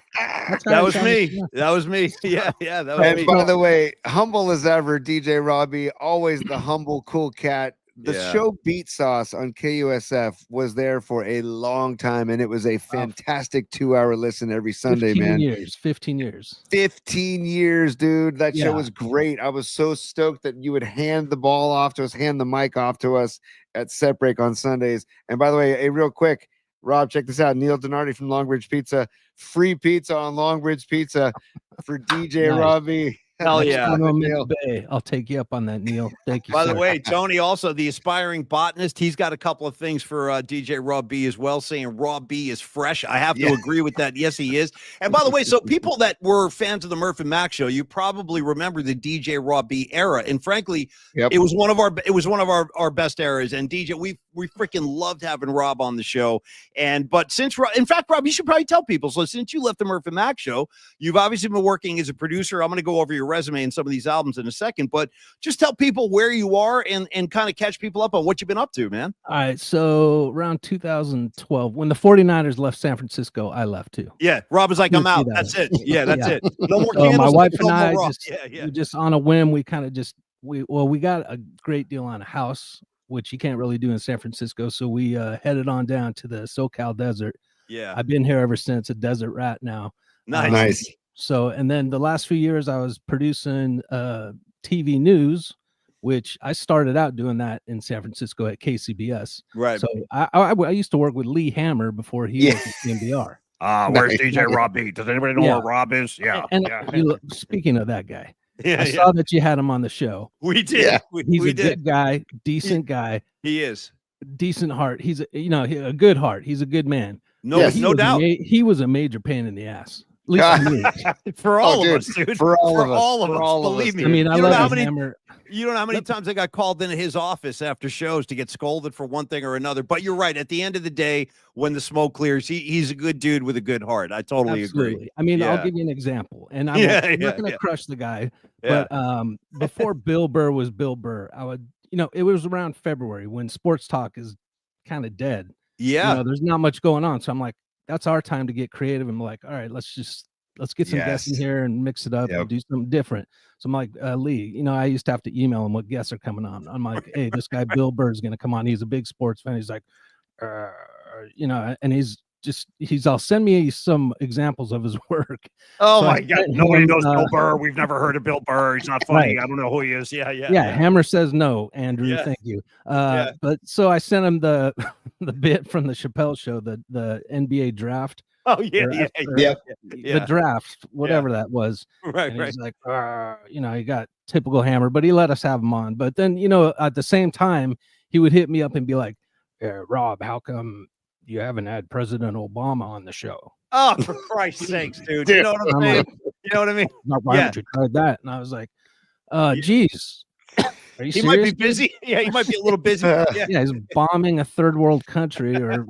that was me. That was me. Yeah, that was me. And by the way, humble as ever, DJ Robbie, always the humble, cool cat. The show Beat Sauce on KUSF was there for a long time, and it was a fantastic 2-hour listen every Sunday, 15 man. 15 years. 15 years, dude. That show was great. I was so stoked that you would hand the ball off to us, hand the mic off to us at set break on Sundays. And by the way, hey, real quick, Rob, check this out. Neil Donardi from Longbridge Pizza. Free pizza on Longbridge Pizza for DJ Robbie. Hell Next yeah. time I'm in the Bay, I'll take you up on that, Neil. Thank you. By the sir. way, Tony, also the aspiring botanist, he's got a couple of things for DJ Raw B as well, saying Raw B is fresh. I have to agree with that. Yes, he is. And by the way, so people that were fans of the Murph and Mac show, you probably remember the DJ Raw B era. And frankly, it was one of our best eras. And DJ, we freaking loved having Rob on the show. But since in fact, Rob, you should probably tell people. So since you left the Murph and Mac show, you've obviously been working as a producer. I'm going to go over your resume and some of these albums in a second, but just tell people where you are and kind of catch people up on what you've been up to, man. All right. So around 2012, when the 49ers left San Francisco, I left too. Yeah. Rob was like, I'm out. That's it. Yeah, that's it. No more So candles. my wife no and I more just on a whim, we kind of we got a great deal on a house, which you can't really do in San Francisco. So we headed on down to the SoCal desert. Yeah. I've been here ever since, a desert rat now. Nice. So, and then the last few years I was producing TV news, which I started out doing that in San Francisco at KCBS. Right. So I used to work with Lee Hammer before he worked at CNBR. Where's DJ Rob B? Does anybody know where Rob is? Yeah. And speaking of that guy, I saw that you had him on the show. We did. Yeah. He's a good guy, decent guy. He is. Decent heart. He's a good heart. He's a good man. No doubt. He was a major pain in the ass. At least for me. For all of us, dude. For all of us. Believe me. I mean, I love Hammer. You don't know how many times I got called into his office after shows to get scolded for one thing or another. But you're right. At the end of the day, when the smoke clears, he's a good dude with a good heart. I totally agree. I mean, I'll give you an example, and I'm not going to crush the guy. But before Bill Burr was Bill Burr, I would, it was around February when sports talk is kind of dead. Yeah, there's not much going on. So I'm like, that's our time to get creative. I'm like, all right, let's get some guests in here and mix it up and do something different. So I'm like, Lee, I used to have to email him what guests are coming on. I'm like, hey, this guy Bill Burr is going to come on. He's a big sports fan. He's like, and I'll send me some examples of his work. Oh, so my God. Nobody knows Bill Burr. We've never heard of Bill Burr. He's not funny. Right. I don't know who he is. Yeah. Hammer says no, Andrew. Thank you. But so I sent him the bit from the Chappelle show, the NBA draft. Oh, the draft, whatever that was. Right. He's like, he got typical Hammer, but he let us have him on. But then, at the same time, he would hit me up and be like, Rob, how come you haven't had President Obama on the show? Oh, for Christ's sakes, dude. You know what I'm saying? Like, you know what I mean? Why haven't you tried that? And I was like, geez. Are you he serious? Might be busy. Yeah, he might be a little busy. He's bombing a third world country or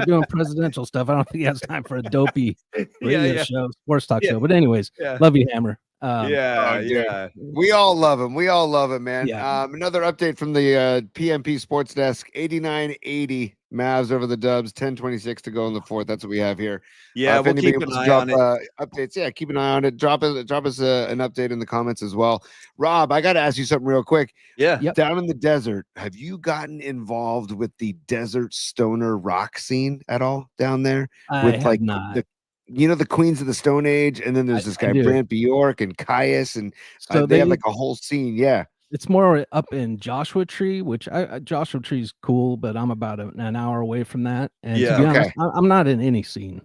doing presidential stuff. I don't think he has time for a dopey radio show, sports talk show. But anyways, love you, Hammer. We all love him. We all love him, man. Another update from the PMP Sports Desk: 89-80 Mavs over the Dubs. 10:26 to go in the fourth. That's what we have here. Yeah, we'll keep an eye on it. Updates. Keep an eye on it. Drop us an update in the comments as well. Rob, I got to ask you something real quick. Down in the desert, have you gotten involved with the desert stoner rock scene at all down there? The Queens of the Stone Age, and then there's this guy Brant Bjork and Caius, and so they have like a whole scene. Yeah, it's more up in Joshua Tree, which Joshua Tree is cool, but I'm about an hour away from that. And to be honest, I'm not in any scene.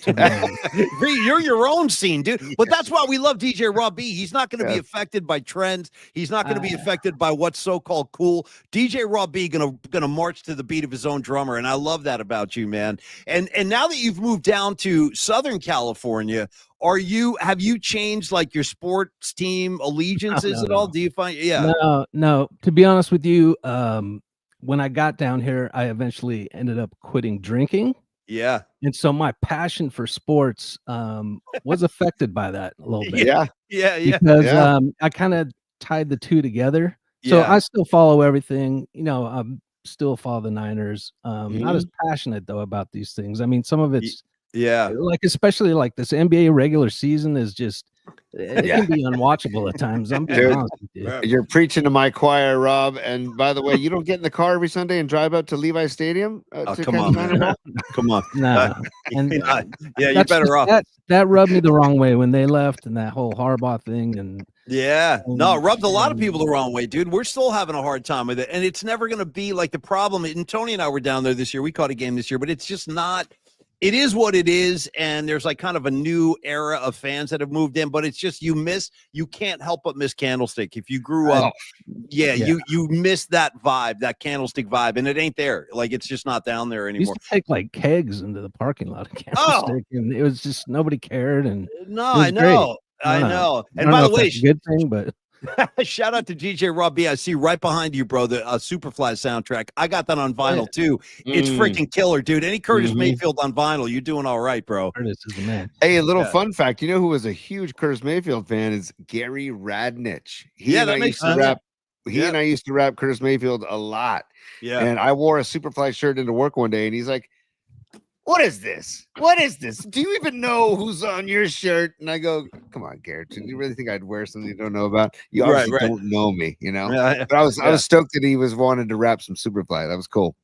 You're your own scene, dude. But that's why we love DJ Rob B. He's not going to be affected by trends. He's not going to be affected by what's so-called cool. DJ Rob B gonna march to the beat of his own drummer, and I love that about you, man. And now that you've moved down to Southern California, have you changed like your sports team allegiances at all? Do you find No. To be honest with you, when I got down here, I eventually ended up quitting drinking. Yeah. And so my passion for sports was affected by that a little bit. Yeah. Because I kind of tied the two together. So I still follow everything. I'm still follow the Niners. Not as passionate though about these things. I mean, some of it's like especially like this NBA regular season is just it can be unwatchable at times. I'm being honest with you. You're preaching to my choir, Rob. And by the way, you don't get in the car every Sunday and drive out to Levi Stadium. Come on, man. Come on. No. And you're better off. That rubbed me the wrong way when they left, and that whole Harbaugh thing. And it rubbed a lot of people the wrong way, dude. We're still having a hard time with it, and it's never going to be like the problem. And Tony and I were down there this year. We caught a game this year, but it's just not. it is what it is, and there's like kind of a new era of fans that have moved in, but it's just you can't help but miss Candlestick. If you grew up, you miss that vibe, that Candlestick vibe, and it ain't there. Like it's just not down there anymore. Used to take like kegs into the parking lot of Candlestick, and it was just nobody cared. And I know. I know. And by the way, good thing, but shout out to DJ Rob B. I see right behind you, bro, the Superfly soundtrack. I got that on vinyl too. It's freaking killer, dude. Any Curtis Mayfield on vinyl, you're doing all right, bro. Curtis is the man. Hey, a little fun fact. You know who was a huge Curtis Mayfield fan is Gary Radnich. That makes sense. He and I used to rap Curtis Mayfield a lot. Yeah. And I wore a Superfly shirt into work one day, and he's like, "What is this? What is this? Do you even know who's on your shirt?" And I go, "Come on, Garrett. Do you really think I'd wear something you don't know about? You obviously don't know me, you know." But I was stoked that he was wanting to rap some Superfly. That was cool.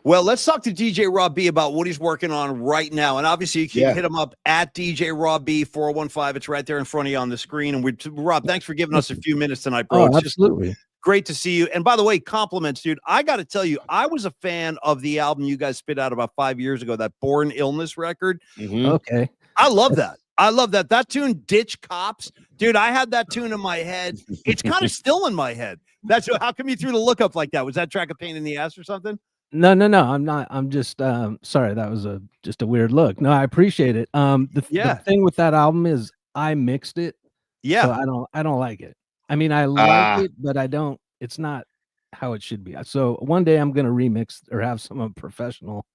Well, let's talk to DJ Rob B about what he's working on right now. And obviously, you can hit him up at DJ Rob B 4015. It's right there in front of you on the screen. And Rob, thanks for giving us a few minutes tonight, bro. Oh, absolutely. Great to see you. And by the way, compliments, dude. I got to tell you, I was a fan of the album you guys spit out about 5 years ago, that Born Illness record. Okay. I love that. I love that. That tune, Ditch Cops. Dude, I had that tune in my head. It's kind of still in my head. That's how come you threw the look up like that? Was that track a pain in the ass or something? No. I'm not. I'm just sorry. That was just a weird look. No, I appreciate it. The thing with that album is I mixed it. Yeah. So I don't like it. I mean, I like it, but I don't. It's not how it should be. So one day I'm gonna remix or have someone professional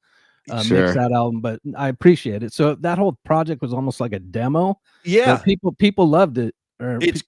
mix that album. But I appreciate it. So that whole project was almost like a demo. Yeah. People loved it, or it's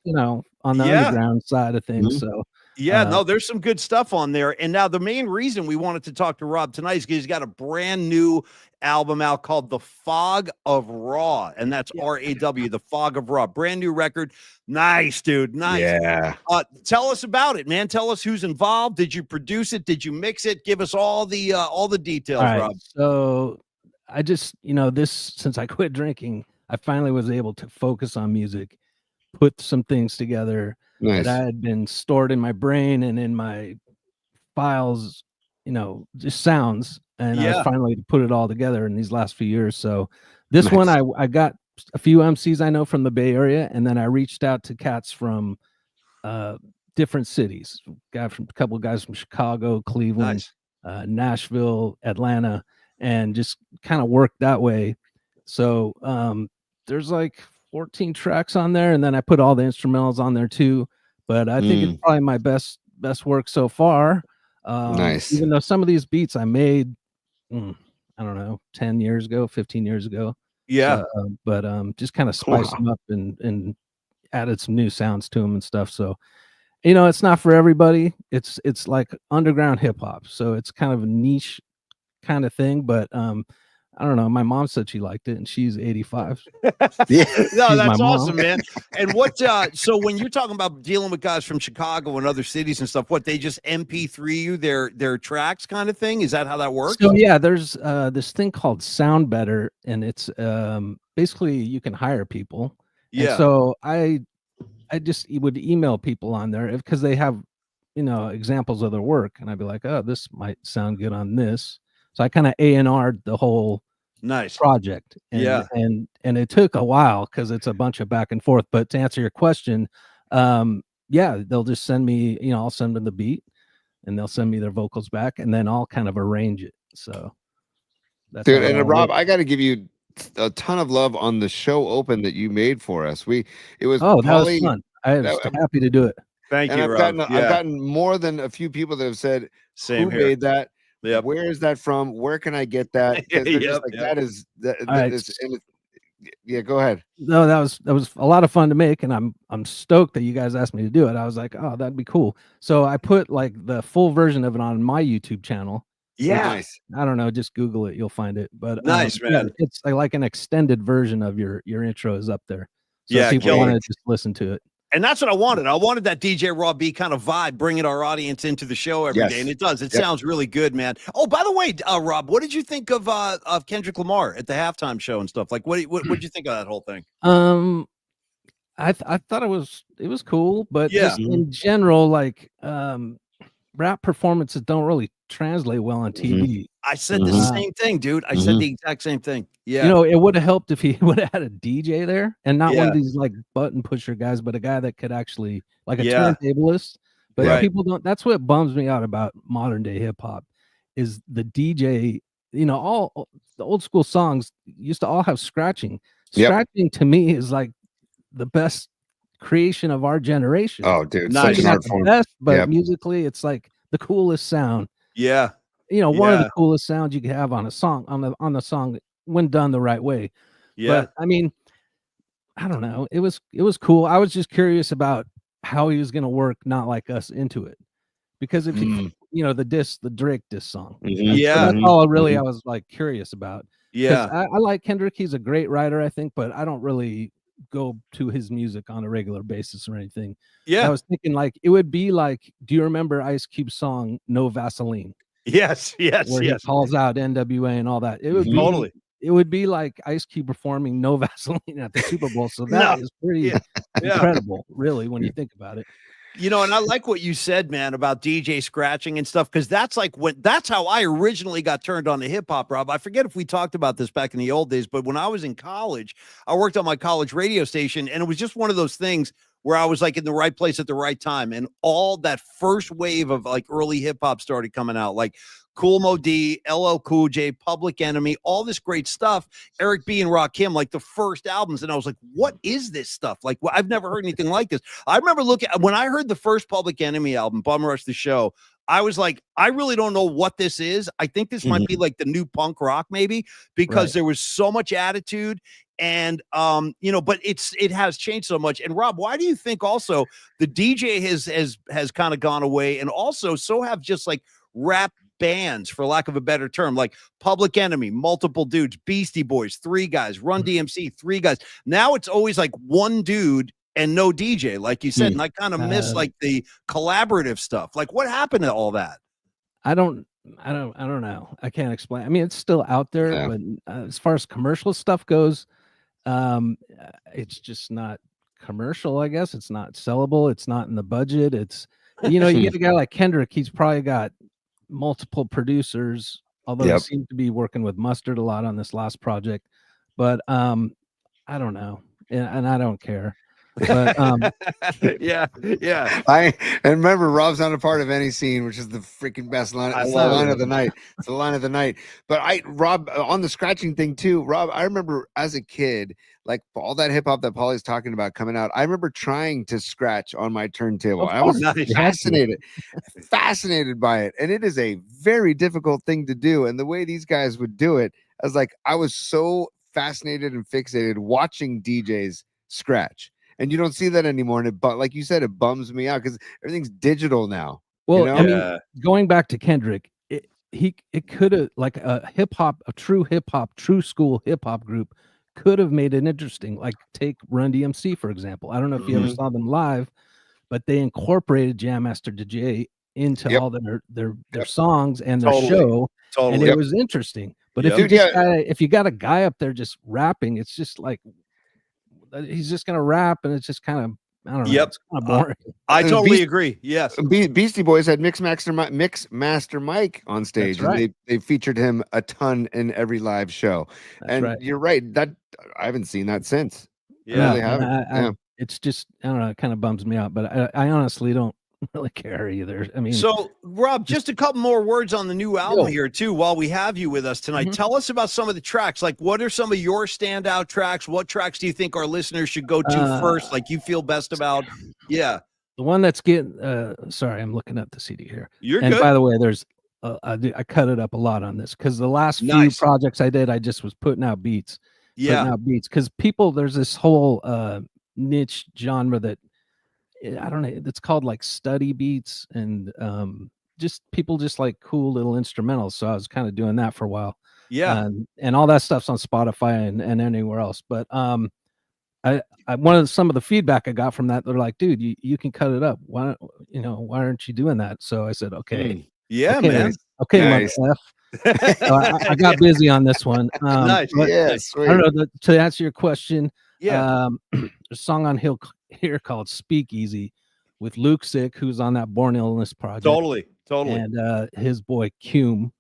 on the underground side of things. So. Yeah, no, there's some good stuff on there. And now the main reason we wanted to talk to Rob tonight is because he's got a brand new album out called The Fog of Raw. And that's RAW, The Fog of Raw. Brand new record. Nice, dude. Nice. Yeah. Tell us about it, man. Tell us who's involved. Did you produce it? Did you mix it? Give us all the details, Rob. So I just, since I quit drinking, I finally was able to focus on music, put some things together. Nice. That had been stored in my brain and in my files, just sounds. And I finally put it all together in these last few years. So this one, I got a few MCs I know from the Bay Area, and then I reached out to cats from different cities. A couple of guys from Chicago, Cleveland, Nashville, Atlanta, and just kind of worked that way. So there's like 14 tracks on there, and then I put all the instrumentals on there too. But I think it's probably my best work so far. Nice. Even though some of these beats I made, I don't know, 10 years ago, 15 years ago. Yeah. But just kind of spiced them up and added some new sounds to them and stuff. So, it's not for everybody. It's like underground hip hop. So it's kind of a niche kind of thing, but I don't know. My mom said she liked it, and she's 85. Yeah, no, that's awesome, man. And what? So when you're talking about dealing with guys from Chicago and other cities and stuff, what they just MP3 you their tracks, kind of thing? Is that how that works? So yeah, there's this thing called Sound Better, and it's basically you can hire people. Yeah. And so I just would email people on there because they have examples of their work, and I'd be like, oh, this might sound good on this. So I kind of A&R'd the whole project. And and it took a while because it's a bunch of back and forth. But to answer your question, they'll just send me, I'll send them the beat and they'll send me their vocals back and then I'll kind of arrange it. So that's dude. And Rob, I got to give you a ton of love on the show open that you made for us. That was fun. I was happy to do it. Thank you, Rob. I've gotten more than a few people that have said, Same who here. made that? Yep. Where is that from? Where can I get that? That is yeah, go ahead. No, that was a lot of fun to make, and I'm stoked that you guys asked me to do it. I was like, oh, that'd be cool. So I put like the full version of it on my YouTube channel. Yeah, nice. I don't know, just Google it, you'll find it. But nice, man. It's like an extended version of your intro is up there. So yeah, people want to just listen to it. And that's what I wanted. I wanted that DJ Raw B kind of vibe, bringing our audience into the show every day, and it does. It sounds really good, man. Oh, by the way, Rob, what did you think of Kendrick Lamar at the halftime show and stuff? Like, what did you think of that whole thing? I thought it was cool, but just in general, like rap performances don't really translate well on TV. I said the same thing, dude. I said the exact same thing. Yeah. You know, it would have helped if he would have had a DJ there and not one Yeah. of these like button pusher guys, but a guy that could actually like a Yeah. turntablist. But Right. people don't. That's what bums me out about modern day hip hop is the DJ. You know, all the old school songs used to all have scratching. Yep. Scratching to me is like the best creation of our generation. Oh, dude, Nice. such an Not art the form. best, but Yep. musically, it's like the coolest sound. Yeah. You know, one of Yeah. the coolest sounds you could have on a song on the song when done the right way. Yeah. But I mean, I don't know. It was cool. I was just curious about how he was going to work Not Like Us into it. Because if you know the Drake diss song. Yeah. That's all I was like curious about. Yeah. I like Kendrick. He's a great writer, I think, but I don't really go to his music on a regular basis or anything. Yeah. I was thinking like it would be like, do you remember Ice Cube's song No Vaseline? Yes. Yes. Where Yes. he calls out NWA and all that. It would Totally. it would be like Ice Cube performing No Vaseline at the Super Bowl. So that is pretty incredible, really, when you think about it. You know, and I like what you said, man, about DJ scratching and stuff, because that's like that's how I originally got turned on to hip hop, Rob. I forget if we talked about this back in the old days, but when I was in college, I worked on my college radio station, and it was just one of those things where I was like in the right place at the right time. And all that first wave of like early hip hop started coming out, like Kool Mo D, LL Cool J, Public Enemy, all this great stuff. Eric B and Rakim, like the first albums. And I was like, what is this stuff? Like, I've never heard anything like this. I remember when I heard the first Public Enemy album, Bum Rush the Show, I was like, I really don't know what this is. I think this might be like the new punk rock, maybe, because there was so much attitude. And you know, but it has changed so much. And Rob, why do you think also the DJ has kind of gone away, and also so have just like rap bands, for lack of a better term, like Public Enemy, multiple dudes, Beastie Boys, 3 guys, Run DMC, 3 guys. Now it's always like one dude and no DJ, like you said. And I kind of miss like the collaborative stuff. Like, what happened to all that? I don't know. I can't explain. I mean, it's still out there, but as far as commercial stuff goes, it's just not commercial. I guess it's not sellable. It's not in the budget. It's, you know, you get a guy like Kendrick, he's probably got multiple producers, although he seemed to be working with Mustard a lot on this last project. But I don't know, and I don't care. But yeah. And remember, Rob's not a part of any scene, which is the freaking best line. It's the line of the night. It's the line of the night. But Rob, on the scratching thing too, Rob, I remember as a kid, like all that hip hop that Paulie's talking about coming out, I remember trying to scratch on my turntable. I was fascinated by it. And it is a very difficult thing to do. And the way these guys would do it, I was so fascinated and fixated watching DJs scratch. And you don't see that anymore. And but like you said, it bums me out because everything's digital now. Well, you know? I mean, going back to Kendrick, it could have, like a true school hip hop group could have made it interesting. Like take Run DMC, for example. I don't know if you ever saw them live, but they incorporated Jam Master DJ into all their songs and their show. And it was interesting. But if you got a guy up there just rapping, it's just like, he's just gonna rap, and it's just kind of, I don't know. It's kind of boring. I totally agree. Yes, Beastie Boys had Mix Master Mike on stage, and they featured him a ton in every live show. You're right. That I haven't seen that since. Yeah, I really haven't. It's just, I don't know. It kind of bums me out, but I honestly don't really care either. I mean, so Rob, just a couple more words on the new album here too while we have you with us tonight. Tell us about some of the tracks. Like, what are some of your standout tracks? What tracks do you think our listeners should go to first, like you feel best about? The one that's getting sorry, I'm looking at the CD here. You're and good. By the way, there's I cut it up a lot on this because the last few projects I did, I just was putting out beats because there's this whole niche genre that I don't know. It's called like study beats, and just people just like cool little instrumentals. So I was kind of doing that for a while. And all that stuff's on Spotify and anywhere else. But some of the feedback I got from that, they're like, dude, you can cut it up. Why aren't you doing that? So I said, okay. Man. Okay, nice. So I got busy on this one. Nice. I don't know, to answer your question. A song on here called Speakeasy with Luke Sick, who's on that Born Illness project. Totally. Totally. and his boy Cume,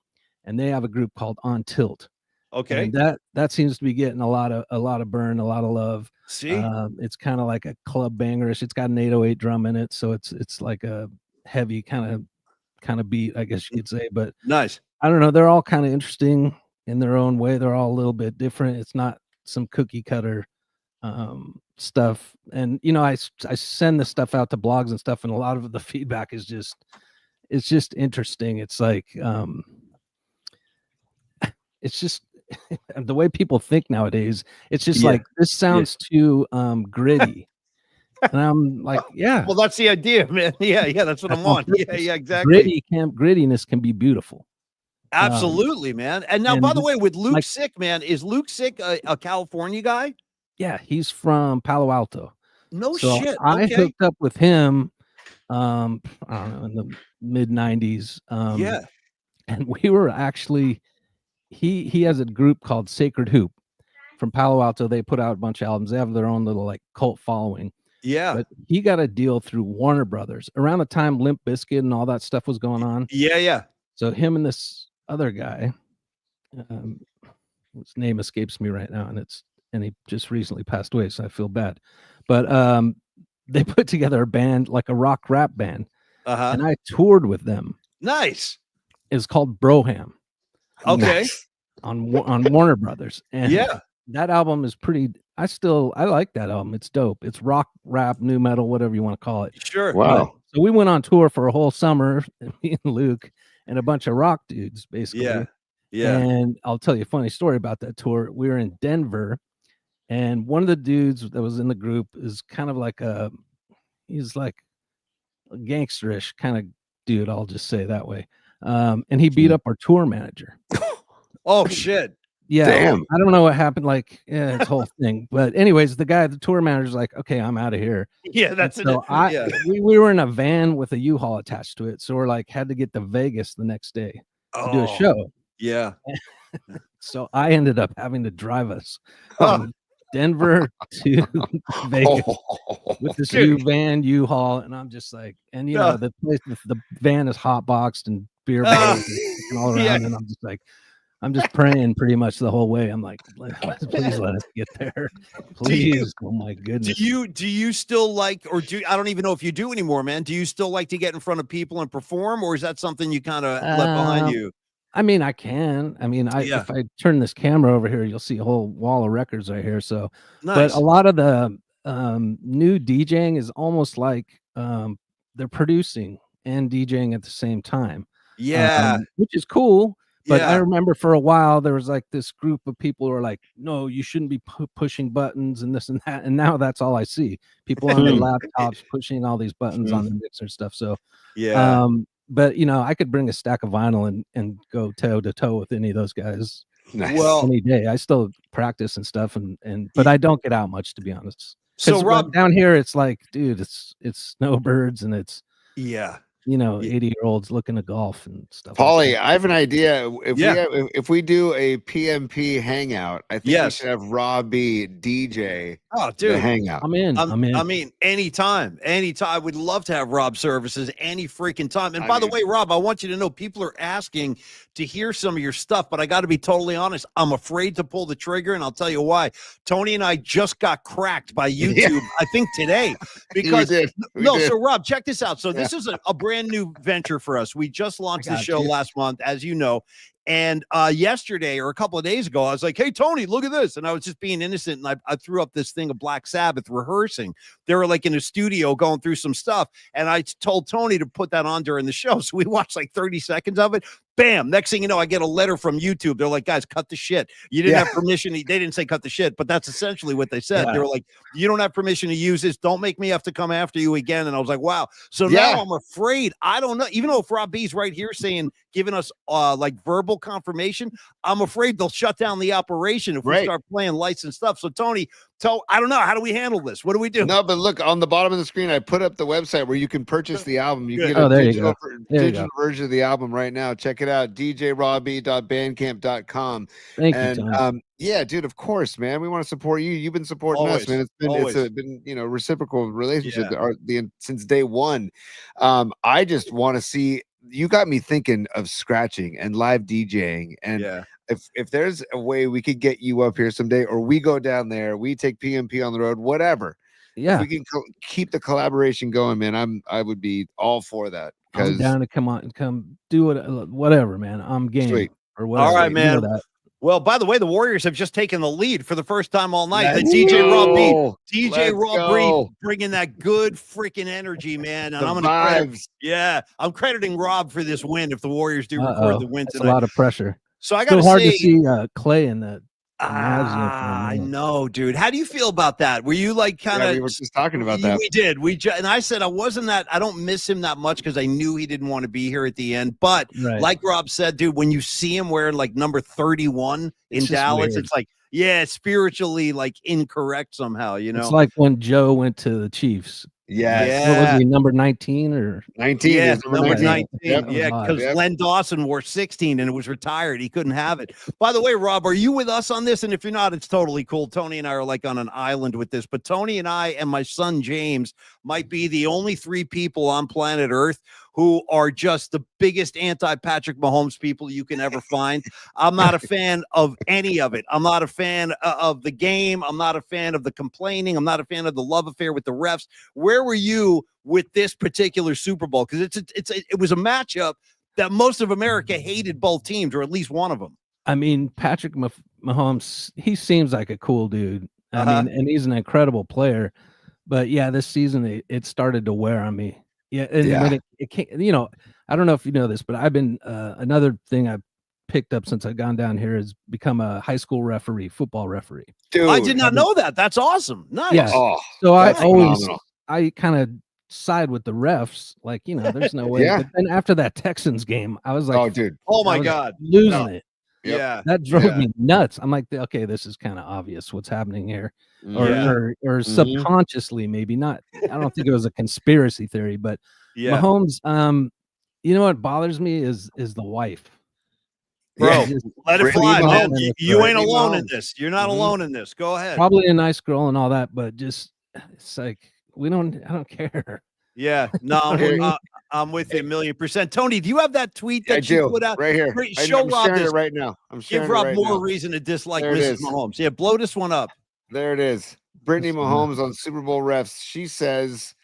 and they have a group called On Tilt. Okay. And that seems to be getting a lot of burn, a lot of love. See, it's kind of like a club bangerish. It's got an 808 drum in it, so it's like a heavy kind of beat, I guess you could say. But nice. I don't know. They're all kind of interesting in their own way. They're all a little bit different. It's not some cookie cutter stuff. And I send this stuff out to blogs and stuff, and a lot of the feedback is just interesting. It's like it's just the way people think nowadays. It's just like, this sounds too gritty. And I'm like, yeah. Well, that's the idea, man. Yeah, that's what I'm on. Yeah, exactly. Grittiness can be beautiful. Absolutely, man. And now, by the way, with Luke Sick, man, is Luke Sick a California guy? Yeah, he's from Palo Alto. No so shit. I hooked up with him, I don't know, in the mid '90s. And we were actually, he has a group called Sacred Hoop from Palo Alto. They put out a bunch of albums. They have their own little like cult following. Yeah. But he got a deal through Warner Brothers around the time Limp Bizkit and all that stuff was going on. Yeah. So him and this other guy, his name escapes me right now, and he just recently passed away, so I feel bad. But they put together a band, like a rock rap band, and I toured with them. Nice. It's called Broham. Okay. Nice. On Warner Brothers, and yeah, that album is pretty. I like that album. It's dope. It's rock, rap, new metal, whatever you want to call it. Sure. Wow. So we went on tour for a whole summer, me and Luke and a bunch of rock dudes, basically. Yeah. And I'll tell you a funny story about that tour. We were in Denver, and one of the dudes that was in the group is kind of like he's like a gangsterish kind of dude. I'll just say it that way. And he beat up our tour manager. Oh shit. Yeah. Damn. I don't know what happened. Like, yeah, this whole thing. But anyways, the tour manager's like, okay, I'm out of here. Yeah, that's it. So we were in a van with a U-Haul attached to it. So we're like, had to get to Vegas the next day to do a show. Yeah. So I ended up having to drive us from Denver to Vegas with this U-Haul. And I'm just like, and the place, the van is hot boxed and beer bottles and all around. And I'm just like, I'm just praying pretty much the whole way. I'm like, please let us get there. Please. Oh my goodness. Do you still like, or I don't even know if you do anymore, man. Do you still like to get in front of people and perform, or is that something you kind of left behind you? I mean, I can. I mean, if I turn this camera over here, you'll see a whole wall of records right here. So, nice. But a lot of the new DJing is almost like they're producing and DJing at the same time. Yeah. Which is cool. But I remember for a while there was like this group of people who were like, no, you shouldn't be pushing buttons and this and that. And now that's all I see. People on their laptops pushing all these buttons on the mixer stuff. So, but I could bring a stack of vinyl and go toe to toe with any of those guys. Nice. Well, any day. I still practice and stuff, but I don't get out much, to be honest. So Rob, down here, it's like, dude, it's snowbirds and it's 80-year-olds looking to golf and stuff. Paulie, like I have an idea. If we do a PMP hangout, I think we should have Rob B DJ. Oh, dude, the hangout. I'm in. I mean, anytime. I would love to have Rob services any freaking time. And by the way, Rob, I want you to know people are asking to hear some of your stuff, but I got to be totally honest. I'm afraid to pull the trigger, and I'll tell you why. Tony and I just got cracked by YouTube, I think today, because So Rob, check this out. So this is a brand new venture for us. We just launched the show last month, as you know. And yesterday or a couple of days ago, I was like, hey, Tony, look at this. And I was just being innocent. And I threw up this thing of Black Sabbath rehearsing. They were like in a studio going through some stuff. And I told Tony to put that on during the show. So we watched like 30 seconds of it. Bam. Next thing you know, I get a letter from YouTube. They're like, guys, cut the shit. You didn't have permission. They didn't say cut the shit, but that's essentially what they said. They were like, you don't have permission to use this. Don't make me have to come after you again. And I was like, wow. So now I'm afraid. I don't know. Even though if Rob B's right here saying, giving us like verbal confirmation, I'm afraid they'll shut down the operation if we start playing licensed stuff. So Tony, I don't know. How do we handle this? What do we do? No, but look, on the bottom of the screen, I put up the website where you can purchase the album. You can get a digital version of the album right now. Check it out, djrobbie.bandcamp.com. Thank you, Tony. Yeah, dude, of course, man. We want to support you. You've been supporting us, man. It's been reciprocal relationship since day one. I just want to see you got me thinking of scratching and live DJing. And if there's a way we could get you up here someday, or we go down there, we take PMP on the road, whatever. Yeah, if we can keep the collaboration going, man, I would be all for that. I'm down to come do it, whatever, man. I'm game. Sweet. Or whatever. All right, You man. know that. Well, by the way, the Warriors have just taken the lead for the first time all night. DJ Rob B, DJ Rob Breed bringing that good freaking energy, man. And I'm crediting Rob for this win. If the Warriors do record the win tonight, a lot of pressure. So I got to hard to see Clay in the. I know, dude. How do you feel about that? Were you like kind of? We were just talking about that. We did. And I said I wasn't that. I don't miss him that much because I knew he didn't want to be here at the end. But like Rob said, dude, when you see him wearing like number 31 in Dallas, it's like, spiritually like incorrect somehow. You know, it's like when Joe went to the Chiefs. What was he, number 19 or 19? Yeah, number 19. Yep. Yeah, because Len Dawson wore 16 and it was retired. He couldn't have it. By the way, Rob, are you with us on this? And if you're not, it's totally cool. Tony and I are like on an island with this. But Tony and I and my son James might be the only 3 people on planet Earth who are just the biggest anti-Patrick Mahomes people you can ever find. I'm not a fan of any of it. I'm not a fan of the game. I'm not a fan of the complaining. I'm not a fan of the love affair with the refs. Where were you with this particular Super Bowl? Because it was a matchup that most of America hated both teams, or at least one of them. I mean, Patrick Mahomes, he seems like a cool dude. I mean, and he's an incredible player. But yeah, this season it started to wear on me. Yeah, and it can't. You know, I don't know if you know this, but I've been another thing I've picked up since I've gone down here is become a high school referee, football referee. Dude, I did not know that. That's awesome. Nice. Yeah. So I kind of side with the refs. Like, you know, there's no way. But then after that Texans game, I was like, oh, dude. Oh my God. Losing it. Yep. Yeah. That drove me nuts. I'm like, okay, this is kind of obvious what's happening here. Or subconsciously, maybe not. I don't think it was a conspiracy theory, but Mahomes, you know what bothers me is the wife. Bro, let it fly, man. You ain't alone in this. You're not alone in this. Go ahead. Probably a nice girl and all that, but just it's like I don't care. Yeah, no, I'm with you 1,000,000%. Tony, do you have that tweet that you put out right here? Show Rob this right now. Give Rob more reason to dislike Mrs. Mahomes. Yeah, blow this one up. There it is. Brittany Mahomes on Super Bowl refs. She Oh says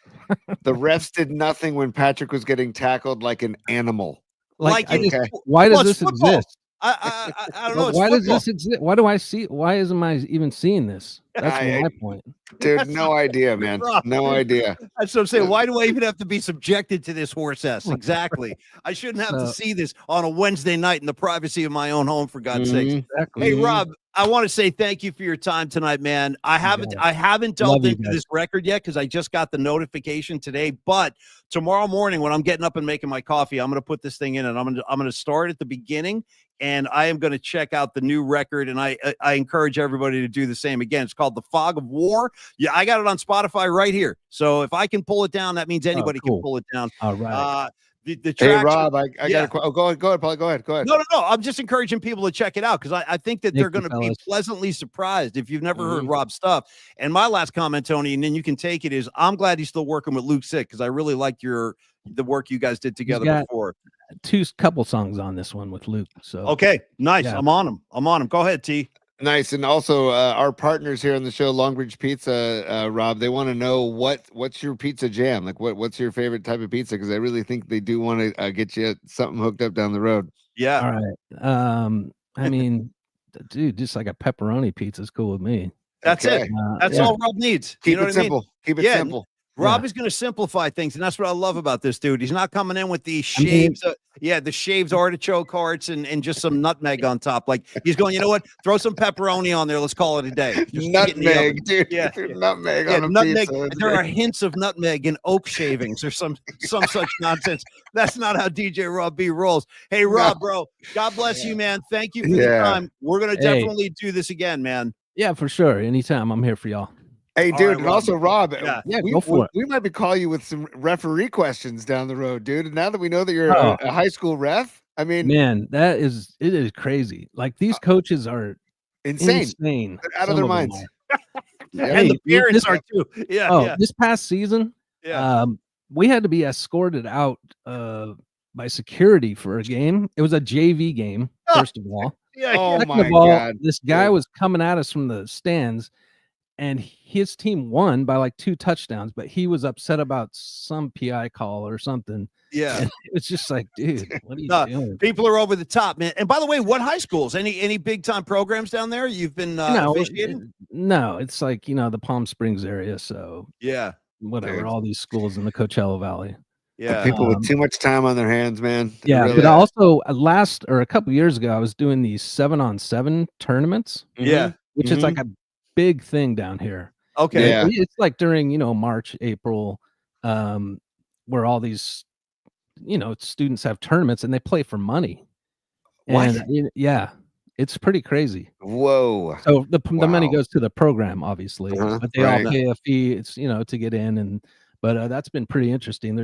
the refs did nothing when Patrick was getting tackled like an animal. Why does this exist? I don't know. Why does this exist? Why do I see? Why isn't I even seeing this? That's my point. Dude, no idea, man. No idea. That's what I'm saying. Why do I even have to be subjected to this horse ass? Exactly. I shouldn't have to see this on a Wednesday night in the privacy of my own home, for God's sake. Exactly. Hey, Rob, I want to say thank you for your time tonight, man. I haven't delved into this record yet because I just got the notification today. But tomorrow morning, when I'm getting up and making my coffee, I'm going to put this thing in, and I'm going to start at the beginning. And I am going to check out the new record, and I encourage everybody to do the same. Again, it's called The Fog of War. Yeah, I got it on Spotify right here. So if I can pull it down, that means anybody can pull it down. All right. The hey, Rob, I got a question. Go ahead, Paulie. Go ahead. No. I'm just encouraging people to check it out because I think that they're going to be pleasantly surprised if you've never heard Rob's stuff. And my last comment, Tony, and then you can take it, is I'm glad he's still working with Luke Sick because I really liked the work you guys did together before. Couple songs on this one with Luke. So okay, nice. Yeah. I'm on him. Go ahead, T. Nice. And also our partners here on the show, Longbridge Pizza, Rob, they want to know what's your pizza jam? Like what's your favorite type of pizza? Because I really think they do want to get you something hooked up down the road. Yeah. All right. I mean, dude, just like a pepperoni pizza is cool with me. That's it. That's all Rob needs. Keep it simple. Keep it simple. Rob is going to simplify things, and that's what I love about this dude. He's not coming in with these shaves, the shaved artichoke hearts and just some nutmeg on top. Like he's going, you know what? Throw some pepperoni on there. Let's call it a day. Nutmeg, dude. Yeah, nutmeg on a pizza. There are hints of nutmeg in oak shavings or some such nonsense. That's not how DJ Rob B rolls. Hey, Rob, bro, God bless you, man. Thank you for the time. We're going to definitely do this again, man. Yeah, for sure. Anytime. I'm here for y'all. Hey, dude, and also Rob, go for it. We might be calling you with some referee questions down the road, dude. And now that we know that you're a high school ref, I mean, man, it is crazy. Like these coaches are insane. They're out of their minds. And the parents are too. Yeah. This past season, we had to be escorted out by security for a game. It was a JV game, first of all. Oh Second my of all, God. this guy Dude. was coming at us from the stands, and his team won by like 2 touchdowns, but he was upset about some PI call or something. Yeah. And it's just like, dude, what are you doing? People are over the top, man. And by the way, what high schools? Any big time programs down there you've been officiating? No, it's like, the Palm Springs area. So Yeah. whatever, Dude. all these schools in the Coachella Valley. Yeah. People with too much time on their hands, man. They Yeah, really but are. also a couple years ago, I was doing these 7-on-7 tournaments. Yeah. Which is like a big thing down here. Okay. Yeah. It's like during, March, April, where all these, students have tournaments and they play for money. What? And yeah, it's pretty crazy. Whoa. So the money Wow. goes to the program, obviously, but they all Right. pay a fee. It's, to get in, but that's been pretty interesting.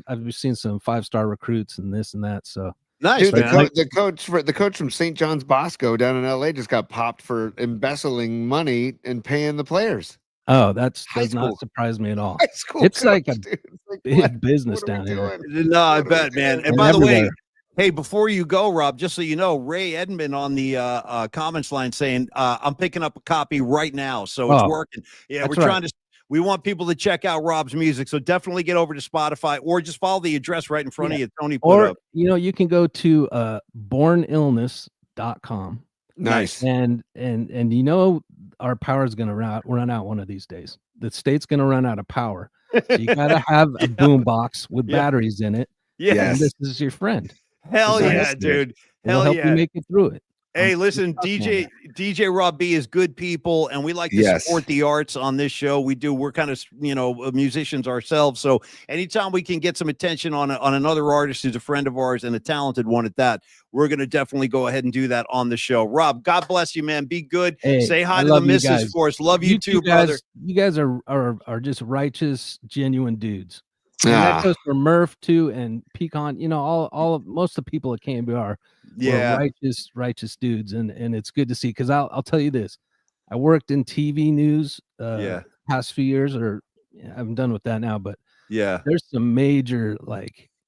I've seen some 5-star recruits and this and that. So Nice, Dude, man. the coach from St. John's Bosco down in LA just got popped for embezzling money and paying the players. Oh, does High school. not surprise me at all. High school It's coach, like a dude. It's like, big what? business What are down we here. doing? No, I What are bet, we man. doing? And by the way, everywhere. hey, before you go, Rob, just so you know, Ray Edmond on the comments line saying, I'm picking up a copy right now. So it's working. Yeah, that's we're trying to. We want people to check out Rob's music. So definitely get over to Spotify or just follow the address right in front of you. Tony put Or up. you can go to bornillness.com. Nice. And our power is going to run out one of these days. The state's going to run out of power. So you got to have a boom box with batteries in it. Yes. And this is your friend. Hell yeah, dude. It'll help you make it through it. Hey, listen, DJ Rob B is good people, and we like to support the arts on this show. We do. We're kind of, musicians ourselves. So anytime we can get some attention on another artist who's a friend of ours and a talented one at that, we're going to definitely go ahead and do that on the show. Rob, God bless you, man. Be good. Hey, say hi to the missus for us. Love you too, brother. You guys are just righteous, genuine dudes. And that goes for Murph too, and Pecan. Most of the people at KMBR were righteous dudes, and it's good to see. Because I'll tell you this, I worked in TV news past few years, or I'm done with that now. But there's some major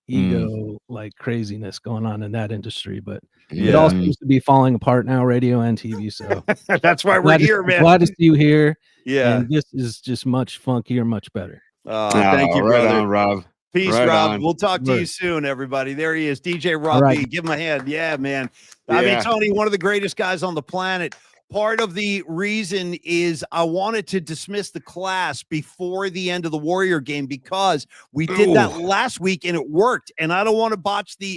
ego craziness going on in that industry, but it all seems to be falling apart now, radio and TV. So that's why we're here, man. Glad to see you here. Yeah, and this is just much funkier, much better. Thank you, right brother. on, Rob. Peace, right Rob. On. We'll talk to you soon, everybody. There he is, DJ Rob B. Give him a hand. Yeah, man. I mean, Tony, one of the greatest guys on the planet. Part of the reason is I wanted to dismiss the class before the end of the Warrior game because we did that last week and it worked. And I don't want to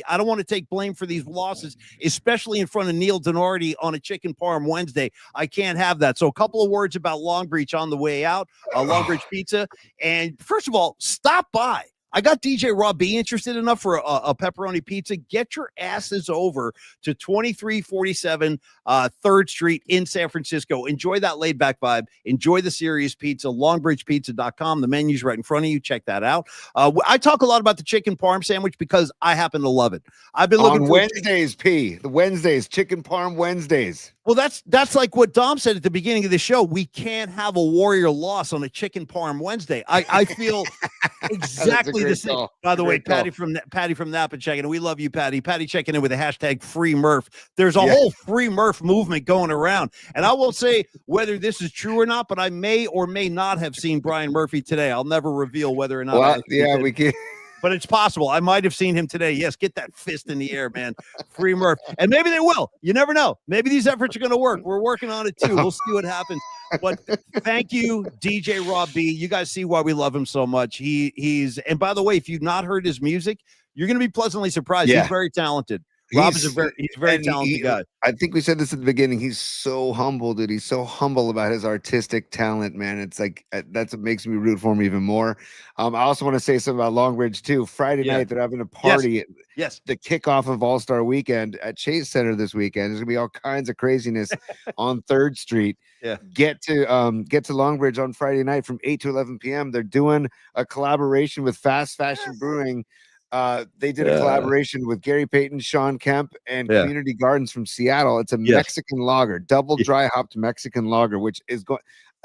I don't want to take blame for these losses, especially in front of Neil Denardi on a chicken parm Wednesday. I can't have that. So a couple of words about Long Beach on the way out, Long Beach Pizza. And first of all, stop by. I got DJ Rob B interested enough for a pepperoni pizza. Get your asses over to 2347 3rd Street in San Francisco. Enjoy that laid back vibe. Enjoy the serious pizza. LongbridgePizza.com. The menu's right in front of you. Check that out. I talk a lot about the chicken parm sandwich because I happen to love it. I've been looking on for Wednesdays, the Wednesdays, chicken parm Wednesdays. Well, that's like what Dom said at the beginning of the show. We can't have a Warrior loss on a chicken parm Wednesday. I feel exactly the same. Call. By the way, Patty from Napa checking in. We love you, Patty. Patty checking in with the hashtag Free Murph. There's a whole Free Murph movement going around. And I won't say whether this is true or not, but I may or may not have seen Brian Murphy today. I'll never reveal whether or not. Well, we can. But it's possible. I might have seen him today. Yes, get that fist in the air, man. Free Murph. And maybe they will. You never know. Maybe these efforts are going to work. We're working on it too. We'll see what happens. But thank you, DJ Rob B. You guys see why we love him so much. He's and by the way, if you've not heard his music, you're going to be pleasantly surprised. He's very talented. Rob is a very talented guy. I think we said this at the beginning. He's so humble, dude. He's so humble about his artistic talent, man. It's like that's what makes me root for him even more. I also want to say something about Longbridge too. Friday night, they're having a party. Yes. The kickoff of All-Star Weekend at Chase Center this weekend. There's gonna be all kinds of craziness on 3rd Street. Yeah. Get to Longbridge on Friday night from 8 to 11 p.m. They're doing a collaboration with Fast Fashion Brewing. They did a collaboration with Gary Payton, Sean Kemp, and Community Gardens from Seattle. It's a Mexican lager, double dry hopped Mexican lager, which is going.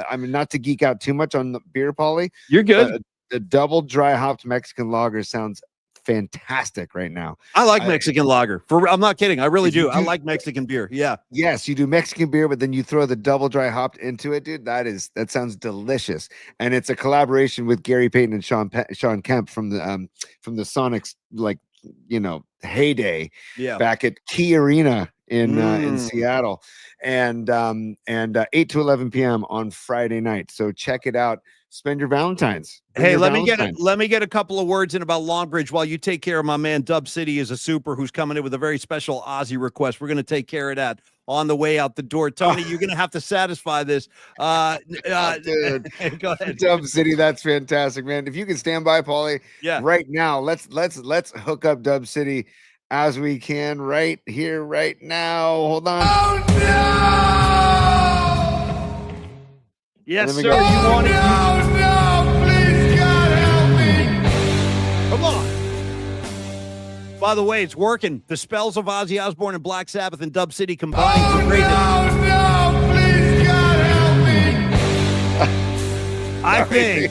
I mean, not to geek out too much on the beer, Paulie. You're good. The double dry hopped Mexican lager sounds fantastic right now. I like Mexican lager. I'm not kidding. I really do. I do- like Mexican beer. Yeah. Yes, you do Mexican beer, but then you throw the double dry hopped into it, dude. That sounds delicious. And it's a collaboration with Gary Payton and Sean Kemp from the Sonics, like, heyday, back at Key Arena in Seattle, and 8 to 11 p.m. on Friday night. So check it out. Spend your Valentine's. Hey, let me get a couple of words in about Longbridge while you take care of my man Dub City is a super who's coming in with a very special Aussie request. We're going to take care of that on the way out the door. Tony, you're going to have to satisfy this. Dude, go ahead. Dub City, that's fantastic, man. If you can stand by, Paulie, right now, let's hook up Dub City as we can right here, right now. Hold on. Oh no! Yes, sir. You want it? No, please God help me! Come on. By the way, it's working. The spells of Ozzy Osbourne and Black Sabbath and Dub City combined for greatness. No, please God help me!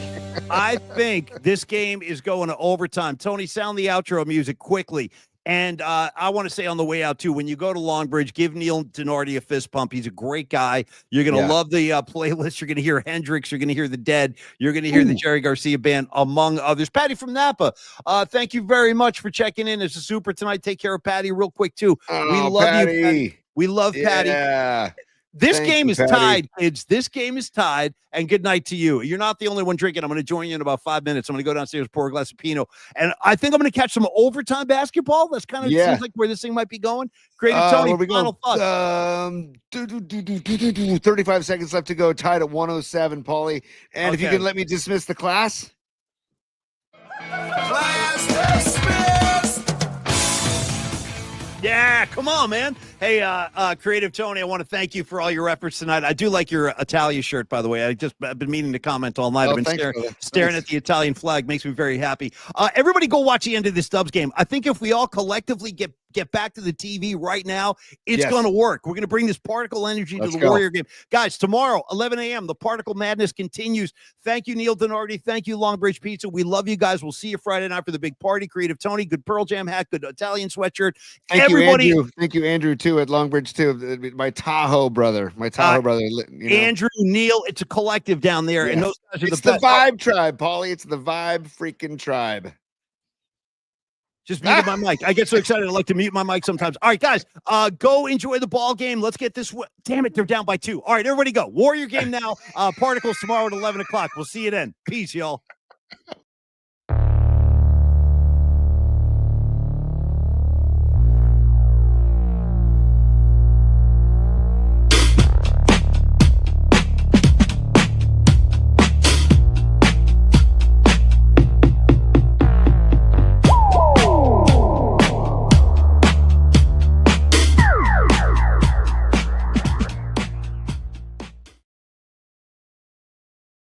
I think this game is going to overtime. Tony, sound the outro music quickly. And I want to say on the way out, too, when you go to Longbridge, give Neil Denardi a fist pump. He's a great guy. You're going to love the playlist. You're going to hear Hendrix. You're going to hear The Dead. You're going to hear the Jerry Garcia Band, among others. Patty from Napa, thank you very much for checking in as a super tonight. Take care of Patty real quick, too. We love Patty. you, Patty. We love Patty. Yeah. This game is Patty. tied, kids. This game is tied, and good night to you. You're not the only one drinking. I'm going to join you in about 5 minutes. I'm going to go downstairs, pour a glass of Pinot, and I think I'm going to catch some overtime basketball. That's kind of seems like where this thing might be going. Creative Tony, final thoughts. 35 seconds left to go. Tied at 107, Paulie. And if you can let me dismiss the class. Class dismissed! Yeah, come on, man. Hey, Creative Tony, I want to thank you for all your efforts tonight. I do like your Italia shirt, by the way. I've been meaning to comment all night. I've been staring at the Italian flag. Makes me very happy. Everybody go watch the end of this Dubs game. I think if we all collectively get back to the TV right now, it's going to work. We're going to bring this particle energy to the Warrior game. Guys, tomorrow, 11 a.m., the particle madness continues. Thank you, Neil Denardi. Thank you, Longbridge Pizza. We love you guys. We'll see you Friday night for the big party. Creative Tony, good Pearl Jam hat, good Italian sweatshirt. Everybody, thank you, Andrew, too, at Longbridge, too. My Tahoe brother. Andrew, Neil, it's a collective down there. And those guys are it's the Vibe Tribe, Paulie. It's the Vibe freaking tribe. Just muted my mic. I get so excited. I like to mute my mic sometimes. All right, guys, go enjoy the ball game. Let's get this. Damn it, they're down by 2. All right, everybody go. Warrior game now. Particles tomorrow at 11 o'clock. We'll see you then. Peace, y'all.